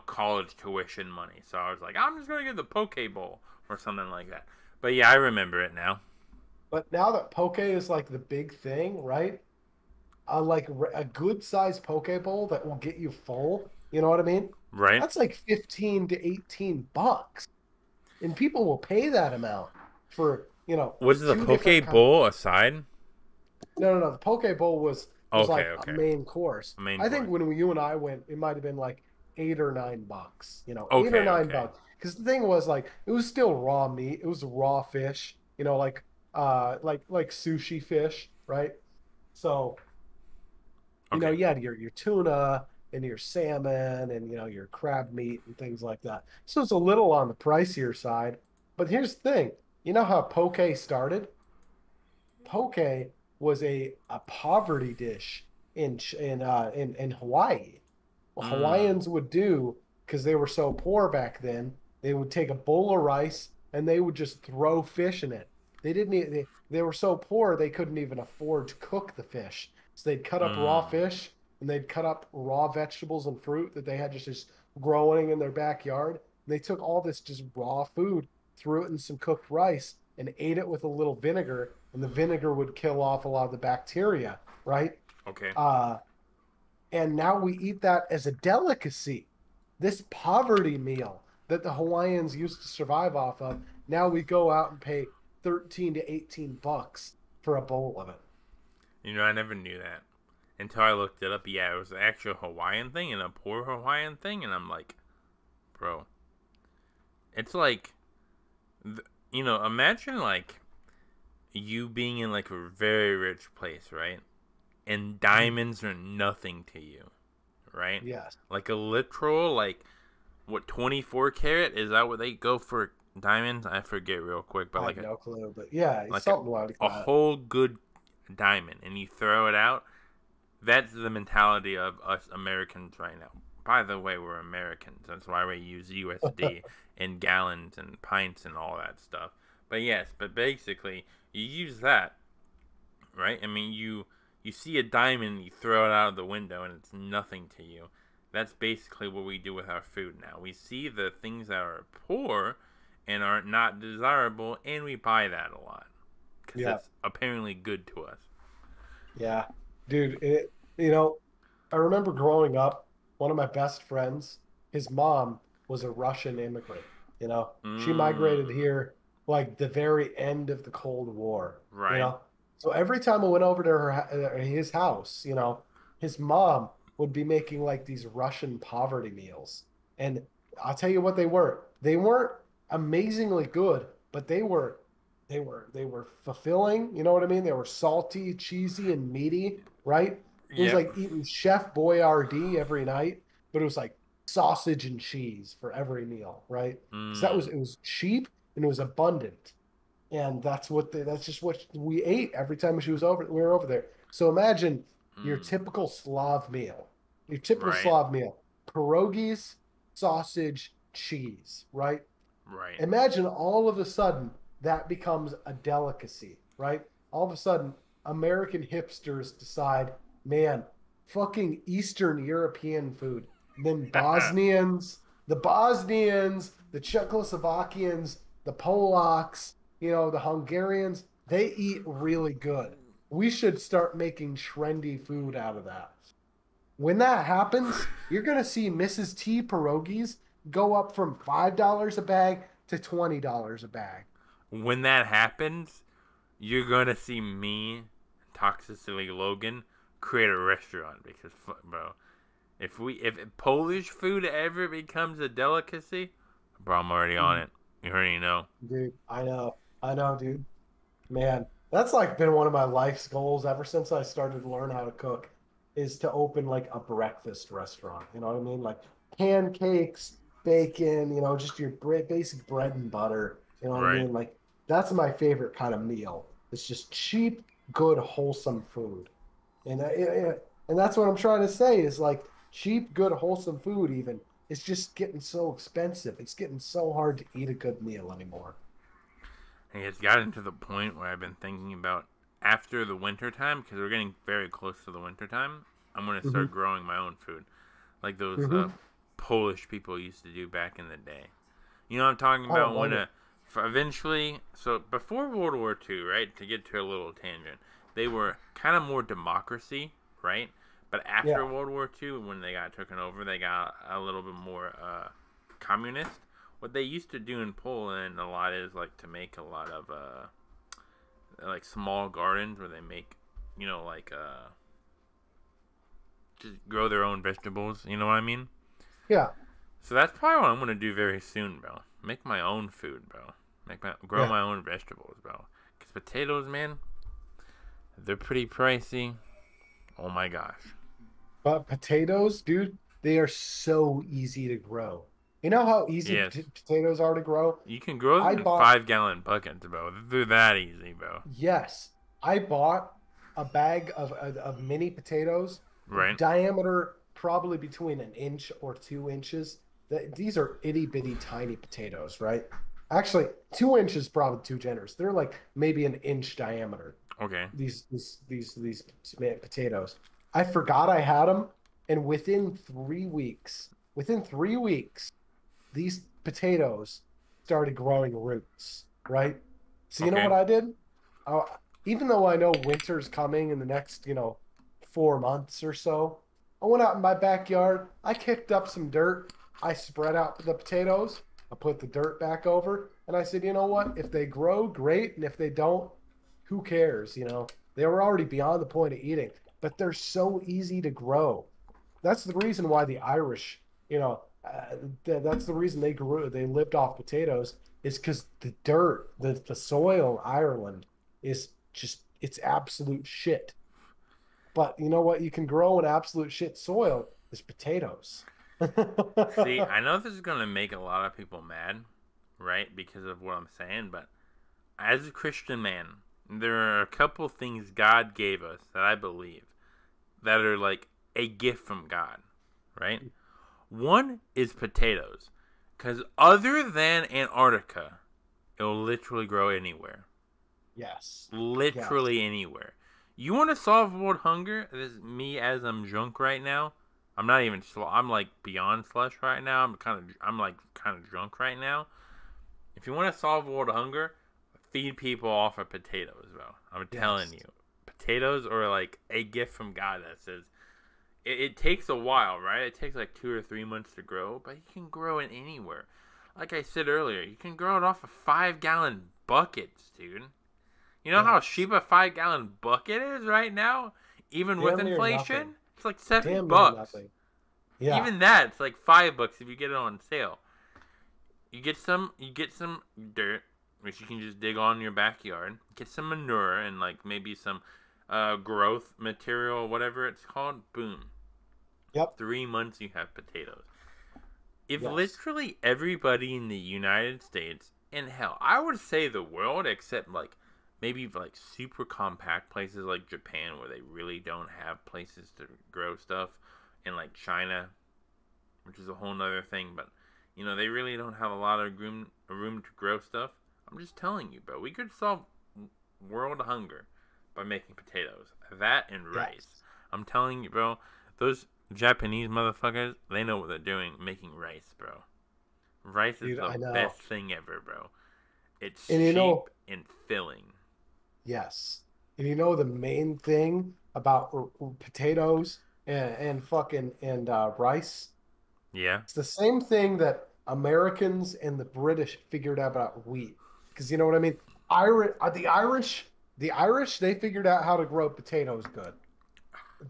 college tuition money. So I was like, I'm just going to get the poke bowl or something like that. But yeah, I remember it now. But now that poke is like the big thing, right? A good sized poke bowl that will get you full. You know what I mean? Right? That's like 15 to $18, and people will pay that amount for Was the two different poke kinds. bowl a side? No. The poke bowl was Okay, like a okay. main course. Main I think course. when you and I went, it might have been like $8 or $9. Eight or Okay, nine okay. bucks. Because the thing was like it was still raw meat. It was raw fish. Like sushi fish, right? So Okay. you had your tuna and your salmon and your crab meat and things like that. So it's a little on the pricier side. But here's the thing. You know how poke started? Poke was a poverty dish in Hawaii. What Mm. Hawaiians would do because they were so poor back then, they would take a bowl of rice and they would just throw fish in it. They didn't. They were so poor they couldn't even afford to cook the fish. So they'd cut up raw Mm. fish and they'd cut up raw vegetables and fruit that they had just growing in their backyard. And they took all this just raw food, threw it in some cooked rice, and ate it with a little vinegar. And the vinegar would kill off a lot of the bacteria, right? Okay. Uh, and now we eat that as a delicacy. This poverty meal that the Hawaiians used to survive off of, now we go out and pay 13 to 18 bucks for a bowl of it. I never knew that until I looked it up. Yeah, it was an actual Hawaiian thing and a poor Hawaiian thing, and I'm like, bro, it's like, imagine like you being in like a very rich place, right? And diamonds are nothing to you, right? Yes. Like a literal, like, what, 24 karat? Is that what they go for diamonds? I forget real quick, but I like have no clue, but yeah, it's like something like a that. whole good diamond, and you throw it out. That's the mentality of us Americans right now. By the way, we're Americans. That's why we use USD and gallons and pints and all that stuff. But yes, but basically, you use that, right? I mean, you see a diamond, you throw it out of the window, and it's nothing to you. That's basically what we do with our food now. We see the things that are poor and are not desirable, and we buy that a lot because Yeah. it's apparently good to us. Yeah. Dude, I remember growing up, one of my best friends, his mom was a Russian immigrant. She migrated Mm, here like the very end of the Cold War, you right. know. So every time I went over to his house, his mom would be making like these Russian poverty meals. And I'll tell you what they were. They weren't amazingly good, but they were fulfilling, you know what I mean? They were salty, cheesy, and meaty, right? It was Yep. like eating Chef Boyardee every night, but it was like sausage and cheese for every meal, right? Because Mm, it was cheap and it was abundant, and that's just what we ate every time we were over there. So imagine your mm, typical Slav meal, your typical right. Slav meal, pierogies, sausage, cheese, right? Right. Imagine all of a sudden that becomes a delicacy, right? All of a sudden, American hipsters decide, man, fucking Eastern European food. Then the Bosnians, the Czechoslovakians, the Polacks, the Hungarians, they eat really good. We should start making trendy food out of that. When that happens, you're going to see Mrs. T pierogies go up from $5 a bag to $20 a bag. When that happens, you're gonna see me, Toxicity Logan, create a restaurant because, bro, if Polish food ever becomes a delicacy, bro, I'm already on it. You already know. Dude, I know, dude. Man, that's like been one of my life's goals ever since I started to learn how to cook, is to open like a breakfast restaurant. You know what I mean? Like pancakes, bacon, just your basic bread and butter. You know what I Right. mean? Like that's my favorite kind of meal. It's just cheap, good, wholesome food. And that's what I'm trying to say is like cheap, good, wholesome food even. It's just getting so expensive. It's getting so hard to eat a good meal anymore. And it's gotten to the point where I've been thinking about after the winter time, because we're getting very close to the winter time, I'm gonna Hmm. start growing my own food, like those Hmm. Polish people used to do back in the day. You know what I'm talking Oh, I about? love it. Eventually, so before World War II, right? To get to a little tangent, they were kind of more democracy, right? But after Yeah. World War II, when they got taken over, they got a little bit more communist. What they used to do in Poland a lot is like to make a lot of like small gardens where they make, like just grow their own vegetables. You know what I mean? Yeah. So that's probably what I'm gonna do very soon, bro. Make my own food, bro. Grow Yeah. my own vegetables, bro. Cause potatoes, man, they're pretty pricey. Oh my gosh. But potatoes, dude, they are so easy to grow. You know how easy Yes, potatoes are to grow? you can grow I them in bought, 5 gallon buckets, bro. They're that easy, bro. yes, I bought a bag of mini potatoes, Right? diameter probably between an inch or 2 inches. These are itty bitty tiny potatoes, right? Actually, 2 inches is probably too generous. They're like maybe an inch diameter. Okay. These potatoes. I forgot I had them, and within 3 weeks, these potatoes started growing roots. Right. So you know what Okay. I did? Uh, Even though I know winter's coming in the next 4 months or so, I went out in my backyard. I kicked up some dirt. I spread out the potatoes. I put the dirt back over, and I said, you know what? If they grow, great, and if they don't, who cares? They were already beyond the point of eating, but they're so easy to grow. That's the reason why the Irish, that's the reason they lived off potatoes, is because the dirt, the soil in Ireland is just, it's absolute shit. But you know what? You can grow in absolute shit soil is potatoes. See, I know this is gonna make a lot of people mad, right? Because of what I'm saying, but as a Christian man, there are a couple things God gave us that I believe that are like a gift from God, right? One is potatoes, because other than Antarctica, it'll literally grow anywhere. Yes. Yes. Literally anywhere. You want to solve world hunger? This is me as I'm drunk right now. I'm not even. I'm like beyond slush right now. I'm like kind of drunk right now. If you want to solve world hunger, feed people off of potatoes, bro. I'm telling Yes. you, potatoes are like a gift from God that says it takes a while, right? It takes like 2 or 3 months to grow, but you can grow it anywhere. Like I said earlier, you can grow it off of 5-gallon buckets, dude. You know how Yes. cheap a 5-gallon bucket is right now? Even with Damn near nothing. inflation? It's like 7 Damn near bucks. nothing. Yeah. Even that, it's like $5 if you get it on sale. You get some dirt, which you can just dig on in your backyard. Get some manure and like maybe some growth material, whatever it's called. Boom. Yep. 3 months you have potatoes. If Yes. literally everybody in the United States, and hell, I would say the world, except like maybe like super compact places like Japan where they really don't have places to grow stuff, and like China, which is a whole nother thing, but they really don't have a lot of room to grow stuff. I'm just telling you, bro, we could solve world hunger by making potatoes. That and rice. Yes. I'm telling you, bro, those Japanese motherfuckers, they know what they're doing making rice, bro. Rice is Dude, the I know. best thing ever, bro. It's And cheap and filling. yes. And the main thing about potatoes and fucking and rice, Yeah. it's the same thing that Americans and the British figured out about wheat. Because you know what I mean? The Irish, they figured out how to grow potatoes good.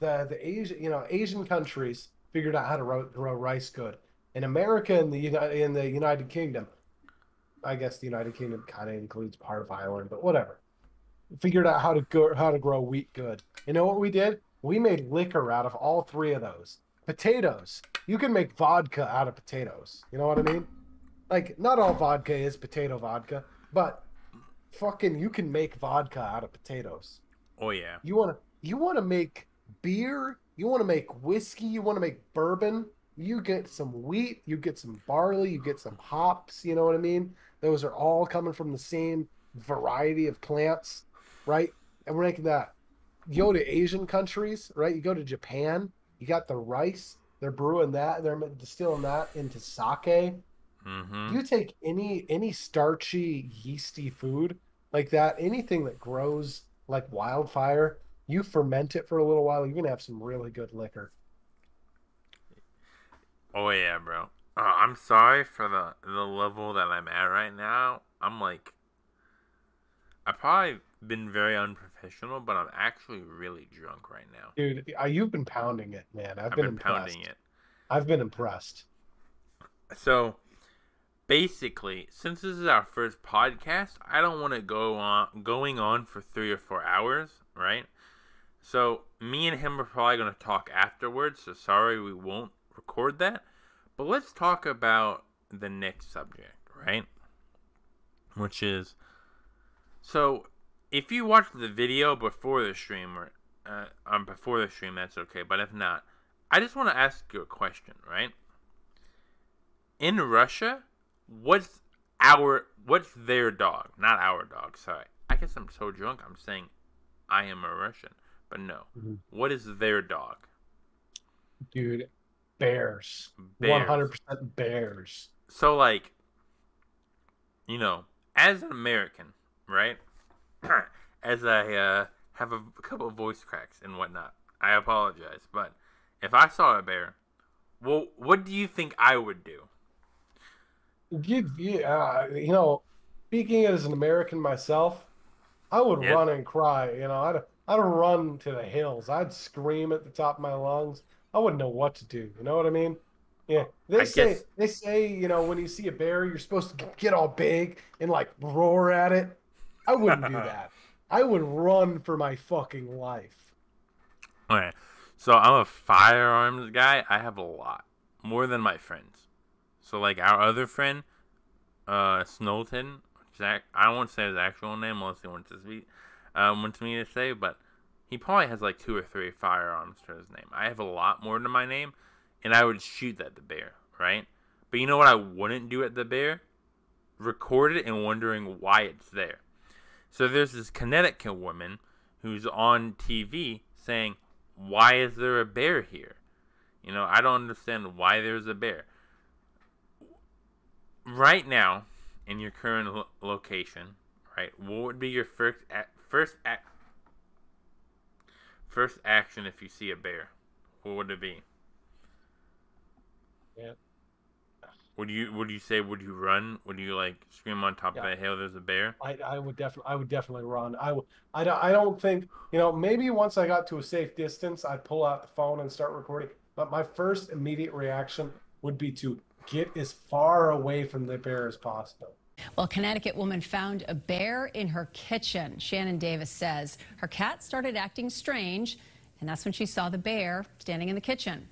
The Asian countries figured out how to grow rice good. In America and the United Kingdom, I guess the United Kingdom kind of includes part of Ireland, but whatever. Figured out how to grow wheat good. You know what we did? We made liquor out of all three of those. Potatoes. You can make vodka out of potatoes. You know what I mean? Like, not all vodka is potato vodka, but fucking you can make vodka out of potatoes. Oh yeah. You want to make beer, you want to make whiskey, you want to make bourbon, you get some wheat, you get some barley, you get some hops, you know what I mean? Those are all coming from the same variety of plants, right? And we're making that. You go to Asian countries, right? You go to Japan, you got the rice, they're brewing that, they're distilling that into sake. Mm-hmm. You take any starchy, yeasty food like that, anything that grows like wildfire, you ferment it for a little while, you're gonna have some really good liquor. Oh yeah, bro. I'm sorry for the level that I'm at right now. I'm like, I've probably been very unprofessional, but I'm actually really drunk right now. Dude, you've been pounding it, man. I've I've been been pounding impressed. it. I've been impressed. So basically, since this is our first podcast, I don't want to going on for 3 or 4 hours, right? So me and him are probably going to talk afterwards. So sorry we won't record that. But let's talk about the next subject, right? Which is, so if you watched the video before the stream, or before the stream, that's okay. But if not, I just want to ask you a question, right? In Russia, what's what's their dog? Not our dog. Sorry. I guess I'm so drunk. I'm saying I am a Russian, but no. Mhm. What is their dog? Dude, bears. Bears. 100% bears. So like, you know, as an American, right? As I have a couple of voice cracks and whatnot, I apologize. But if I saw a bear, well, what do you think I would do? You know, speaking as an American myself, I would Yes, run and cry. I'd run to the hills. I'd scream at the top of my lungs. I wouldn't know what to do. You know what I mean? Yeah. I guess. They say, when you see a bear, you're supposed to get all big and like roar at it. I wouldn't do that. I would run for my fucking life. Okay, so I'm a firearms guy. I have a lot, more than my friends. So like our other friend, Snowton, I don't want to say his actual name unless he wants me to say, but he probably has like 2 or 3 firearms to his name. I have a lot more to my name, and I would shoot at the bear, right? But you know what I wouldn't do at the bear? Record it and wondering why it's there. So there's this Connecticut woman who's on TV saying, "Why is there a bear here? I don't understand why there's a bear." Right now, in your current location, right? What would be your first action if you see a bear? What would it be? Yeah. Would you say, would you run? Would you like scream on top of Yeah. the hill there's a bear? I would definitely run. I don't think, maybe once I got to a safe distance, I'd pull out the phone and start recording. But my first immediate reaction would be to get as far away from the bear as possible. Well, a Connecticut woman found a bear in her kitchen. Shannon Davis says her cat started acting strange, and that's when she saw the bear standing in the kitchen.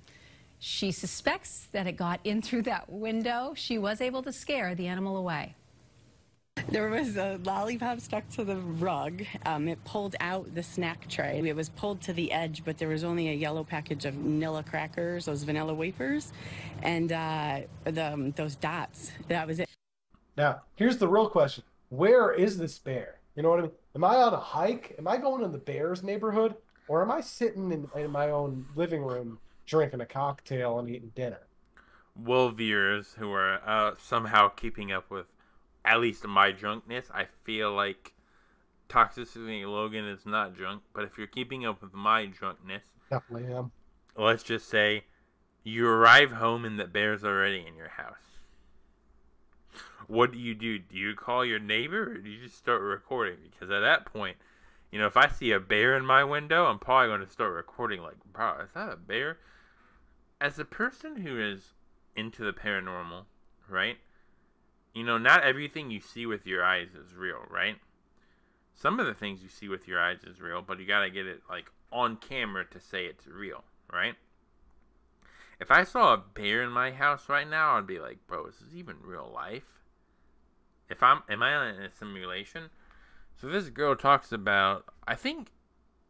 She suspects that it got in through that window. She was able to scare the animal away. There was a lollipop stuck to the rug. It pulled out the snack tray. It was pulled to the edge, but there was only a yellow package of vanilla crackers, those vanilla wafers, and those dots. That was it. Now, here's the real question. Where is this bear? You know what I mean? Am I on a hike? Am I going in the bear's neighborhood? Or am I sitting in my own living room drinking a cocktail and eating dinner? Well, viewers who are somehow keeping up with at least my drunkenness, I feel like Toxicity Logan is not drunk, but if you're keeping up with my drunkenness, Definitely am. let's just say you arrive home and the bear's already in your house. What do? Do you call your neighbor or do you just start recording? Because at that point, if I see a bear in my window, I'm probably going to start recording like, bro, is that a bear? As a person who is into the paranormal, right? Not everything you see with your eyes is real, right? Some of the things you see with your eyes is real, but you gotta get it like on camera to say it's real, right? If I saw a bear in my house right now, I'd be like, bro, is this even real life? Am I in a simulation? So this girl talks about, I think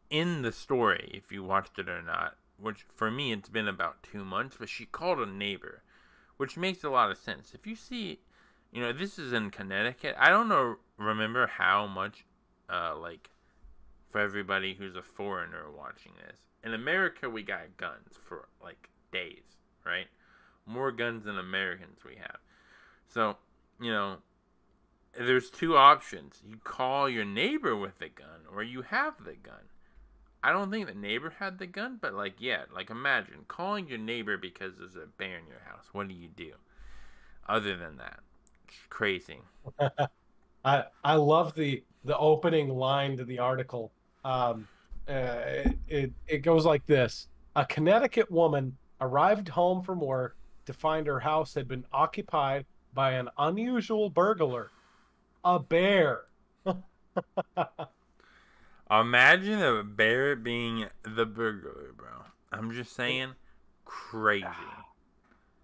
in the story, if you watched it or not, which for me it's been about 2 months, but she called a neighbor, which makes a lot of sense. If you see, this is in Connecticut. I don't remember how much, for everybody who's a foreigner watching this. In America, we got guns for like days, right? More guns than Americans we have. So, there's 2 options. You call your neighbor with the gun, or you have the gun. I don't think the neighbor had the gun, but imagine calling your neighbor because there's a bear in your house. What do you do? Other than that, it's crazy. I love the opening line to the article. It goes like this: a Connecticut woman arrived home from work to find her house had been occupied by an unusual burglar, a bear. Imagine a bear being the burglar, bro. I'm just saying, crazy.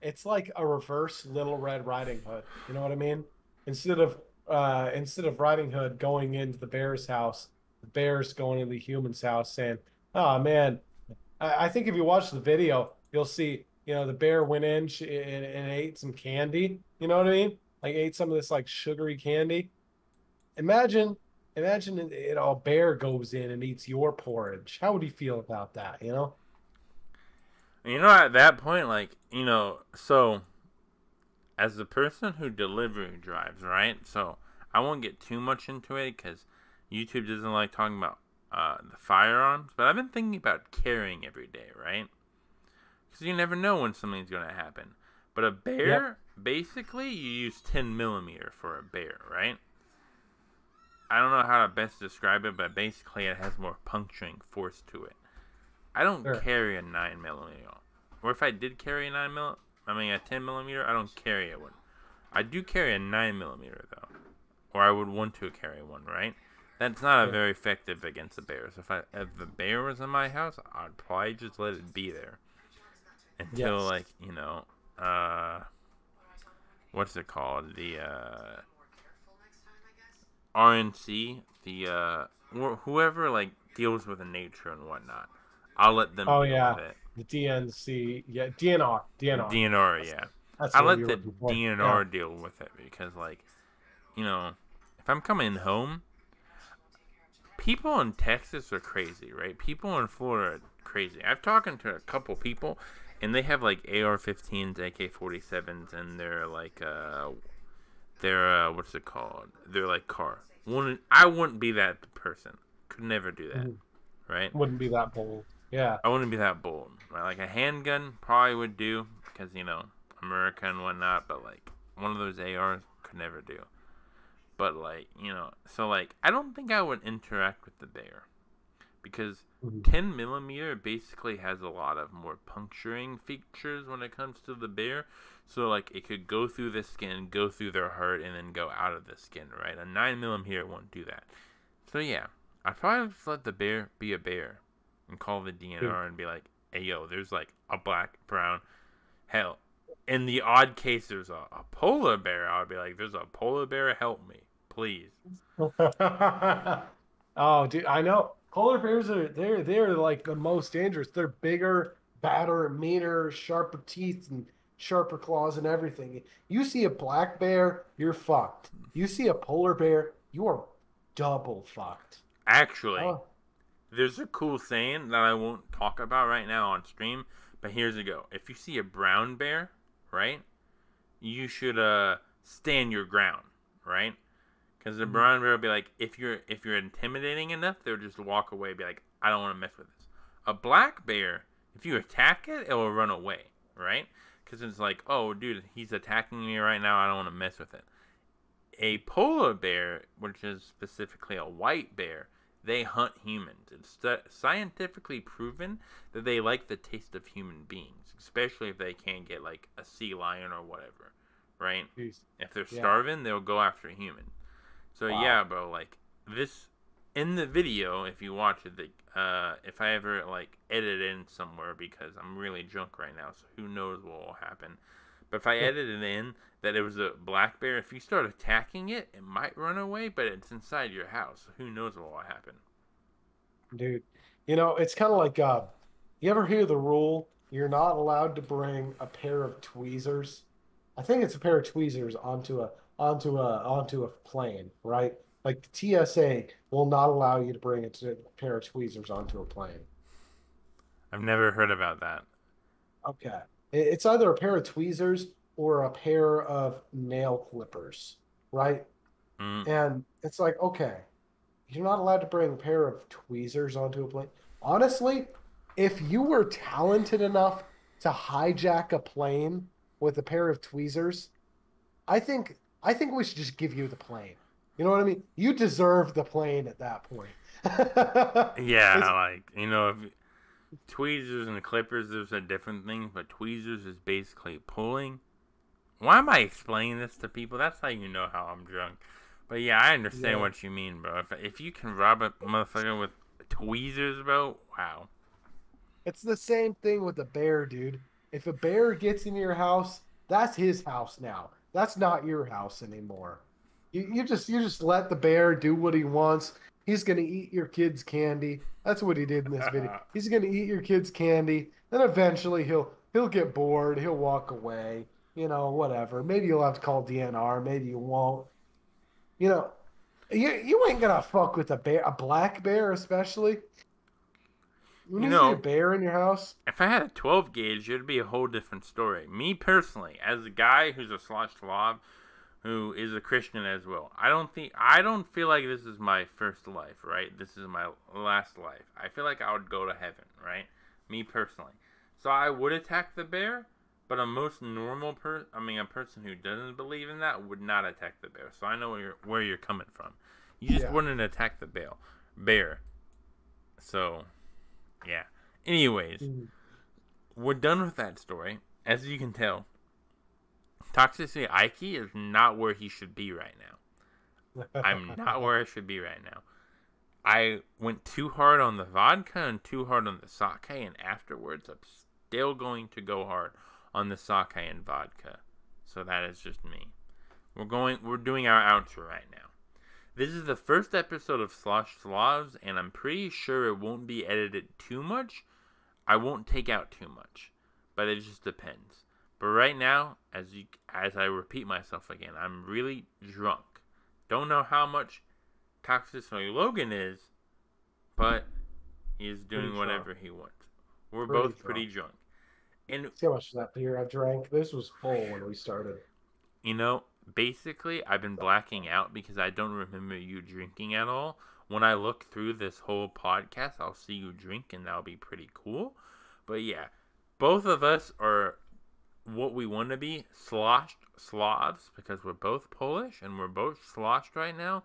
It's like a reverse Little Red Riding Hood. You know what I mean? Instead of Riding Hood going into the bear's house, the bear's going into the human's house saying, "Oh man." I think if you watch the video, you'll see, the bear went in and ate some candy. You know what I mean? like ate some of this like sugary candy. Imagine, a bear goes in and eats your porridge. How would you feel about that? You know? At that point, like, so as the person who delivery drives, right? So I won't get too much into it because YouTube doesn't like talking about the firearms. But I've been thinking about carrying every day, right? Because you never know when something's going to happen. But a bear, basically, you use 10 millimeter for a bear, right? I don't know how to best describe it, but basically it has more puncturing force to it. I don't carry a 9 millimeter. Or if I did carry a 10 millimeter, I don't carry it one. I do carry a 9 millimeter though, or I would want to carry one, right? That's not very effective against the bears. If the bear was in my house, I'd probably just let it be there until what's it called? The RNC, whoever like deals with the nature and whatnot. I'll let them deal with it. The DNC, DNR. DNR, yeah. I let the DNR deal with it because, like, if I'm coming home, people in Texas are crazy, right? People in Florida are crazy. I've talked to a couple people, and they have like AR-15s, AK-47s, and they're like, what's it called? They're like car. I wouldn't be that person. Could never do that, right? Wouldn't be that bold. Yeah. I wouldn't be that bold. Right? Like a handgun probably would do because, America and whatnot, but like one of those ARs could never do. But like, so like I don't think I would interact with the bear because 10 millimeter basically has a lot of more puncturing features when it comes to the bear. So like it could go through the skin, go through their heart, and then go out of the skin, right? A 9 millimeter won't do that. So yeah, I'd probably just let the bear be a bear and call the DNR and be like, hey yo, there's like a black, brown, hell, in the odd case there's a polar bear, I would be like, there's a polar bear, help me, please. Oh, dude, I know. Polar bears they're like the most dangerous. They're bigger, badder, meaner, sharper teeth and sharper claws and everything. You see a black bear, you're fucked. You see a polar bear, you are double fucked. Actually, there's a cool saying that I won't talk about right now on stream, but here's a go. If you see a brown bear, right, you should stand your ground, right? Because the brown bear will be like, if you're intimidating enough, they'll just walk away, be like, I don't want to mess with this. A black bear, if you attack it, it will run away, right? Because it's like, oh, dude, he's attacking me right now, I don't want to mess with it. A polar bear, which is specifically a white bear, they hunt humans. It's scientifically proven that they like the taste of human beings, especially if they can't get like a sea lion or whatever, right? Jeez. If they're starving, they'll go after a human. So yeah, bro, like this in the video, if you watch it, if I ever like edit in somewhere because I'm really drunk right now, so who knows what will happen. But if I edited in that it was a black bear, if you start attacking it, it might run away, but it's inside your house, so who knows what will happen. Dude, it's kind of like you ever hear the rule? You're not allowed to bring a pair of tweezers. I think it's a pair of tweezers onto a plane, right? Like the TSA will not allow you to bring a pair of tweezers onto a plane. I've never heard about that. Okay. It's either a pair of tweezers or a pair of nail clippers, right? And it's like, okay, you're not allowed to bring a pair of tweezers onto a plane. Honestly, if you were talented enough to hijack a plane with a pair of tweezers, I think we should just give you the plane. You know what I mean? You deserve the plane at that point. Yeah, if tweezers and clippers, those are different things, but tweezers is basically pulling. Why am I explaining this to people? That's how you know how I'm drunk. But yeah, I understand what you mean, bro. If you can rob a motherfucker with tweezers, bro, wow. It's the same thing with a bear, dude. If a bear gets in your house, that's his house now. That's not your house anymore. You just let the bear do what he wants. He's gonna eat your kid's candy. That's what he did in this video. He's gonna eat your kid's candy. Then eventually he'll get bored. He'll walk away. whatever. Maybe you'll have to call DNR. Maybe you won't. You know, you ain't gonna fuck with a black bear, especially. When you see a bear in your house, if I had a 12 gauge, it'd be a whole different story. Me personally, as a guy who's a Sloshed Slav, who is a Christian as well, I don't feel like this is my first life, right? This is my last life. I feel like I would go to heaven, right? Me personally. So I would attack the bear, but a most normal a person who doesn't believe in that would not attack the bear. So I know where you're coming from. You just wouldn't attack the bear. So, yeah. Anyways, we're done with that story. As you can tell, Toxicity Ike is not where he should be right now. I'm not where I should be right now. I went too hard on the vodka and too hard on the sake, and afterwards I'm still going to go hard on the sake and vodka. So that is just me. We're doing our outro right now. This is the first episode of Sloshed Slavs, and I'm pretty sure it won't be edited too much. I won't take out too much, but it just depends. But right now, as I repeat myself again, I'm really drunk. Don't know how much Toxicity Logan is, but he is doing whatever he wants. We're both pretty drunk. And see how much of that beer I've drank. This was full when we started. Basically, I've been blacking out because I don't remember you drinking at all. When I look through this whole podcast, I'll see you drink, and that'll be pretty cool. But yeah, both of us are what we want to be, sloshed Slavs, because we're both Polish and we're both sloshed right now.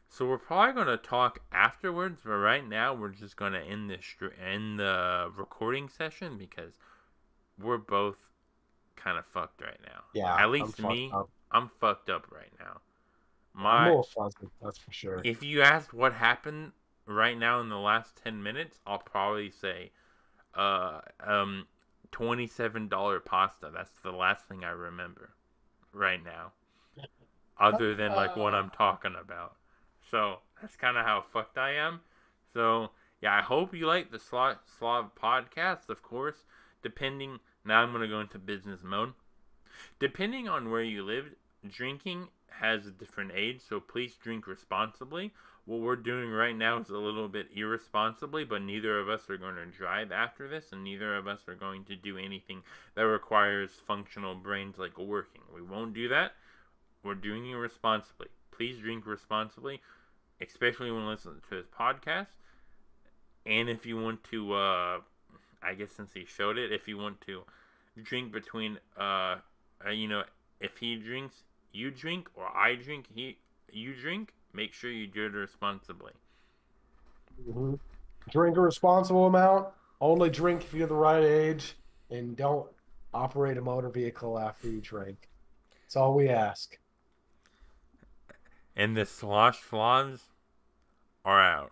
So we're probably going to talk afterwards, but right now we're just going to end the recording session because we're both kind of fucked right now. Yeah, at least me. I'm fucked up right now. I'm a little fuzzy, that's for sure. If you asked what happened right now in the last 10 minutes, I'll probably say $27 pasta. That's the last thing I remember right now. Other than like what I'm talking about. So that's kind of how fucked I am. So yeah, I hope you like the Slav podcast, of course. Now I'm going to go into business mode. Depending on where you live, drinking has a different age, so please drink responsibly. What we're doing right now is a little bit irresponsibly, but neither of us are going to drive after this, and neither of us are going to do anything that requires functional brains like working. We won't do that. We're doing it responsibly. Please drink responsibly, especially when listening to this podcast. And if you want to, I guess since he showed it, if you want to drink between, if he drinks, you drink, or I drink, you drink, make sure you do it responsibly. Mm-hmm. Drink a responsible amount. Only drink if you're the right age, and don't operate a motor vehicle after you drink. That's all we ask. And the Sloshed Slavs are out.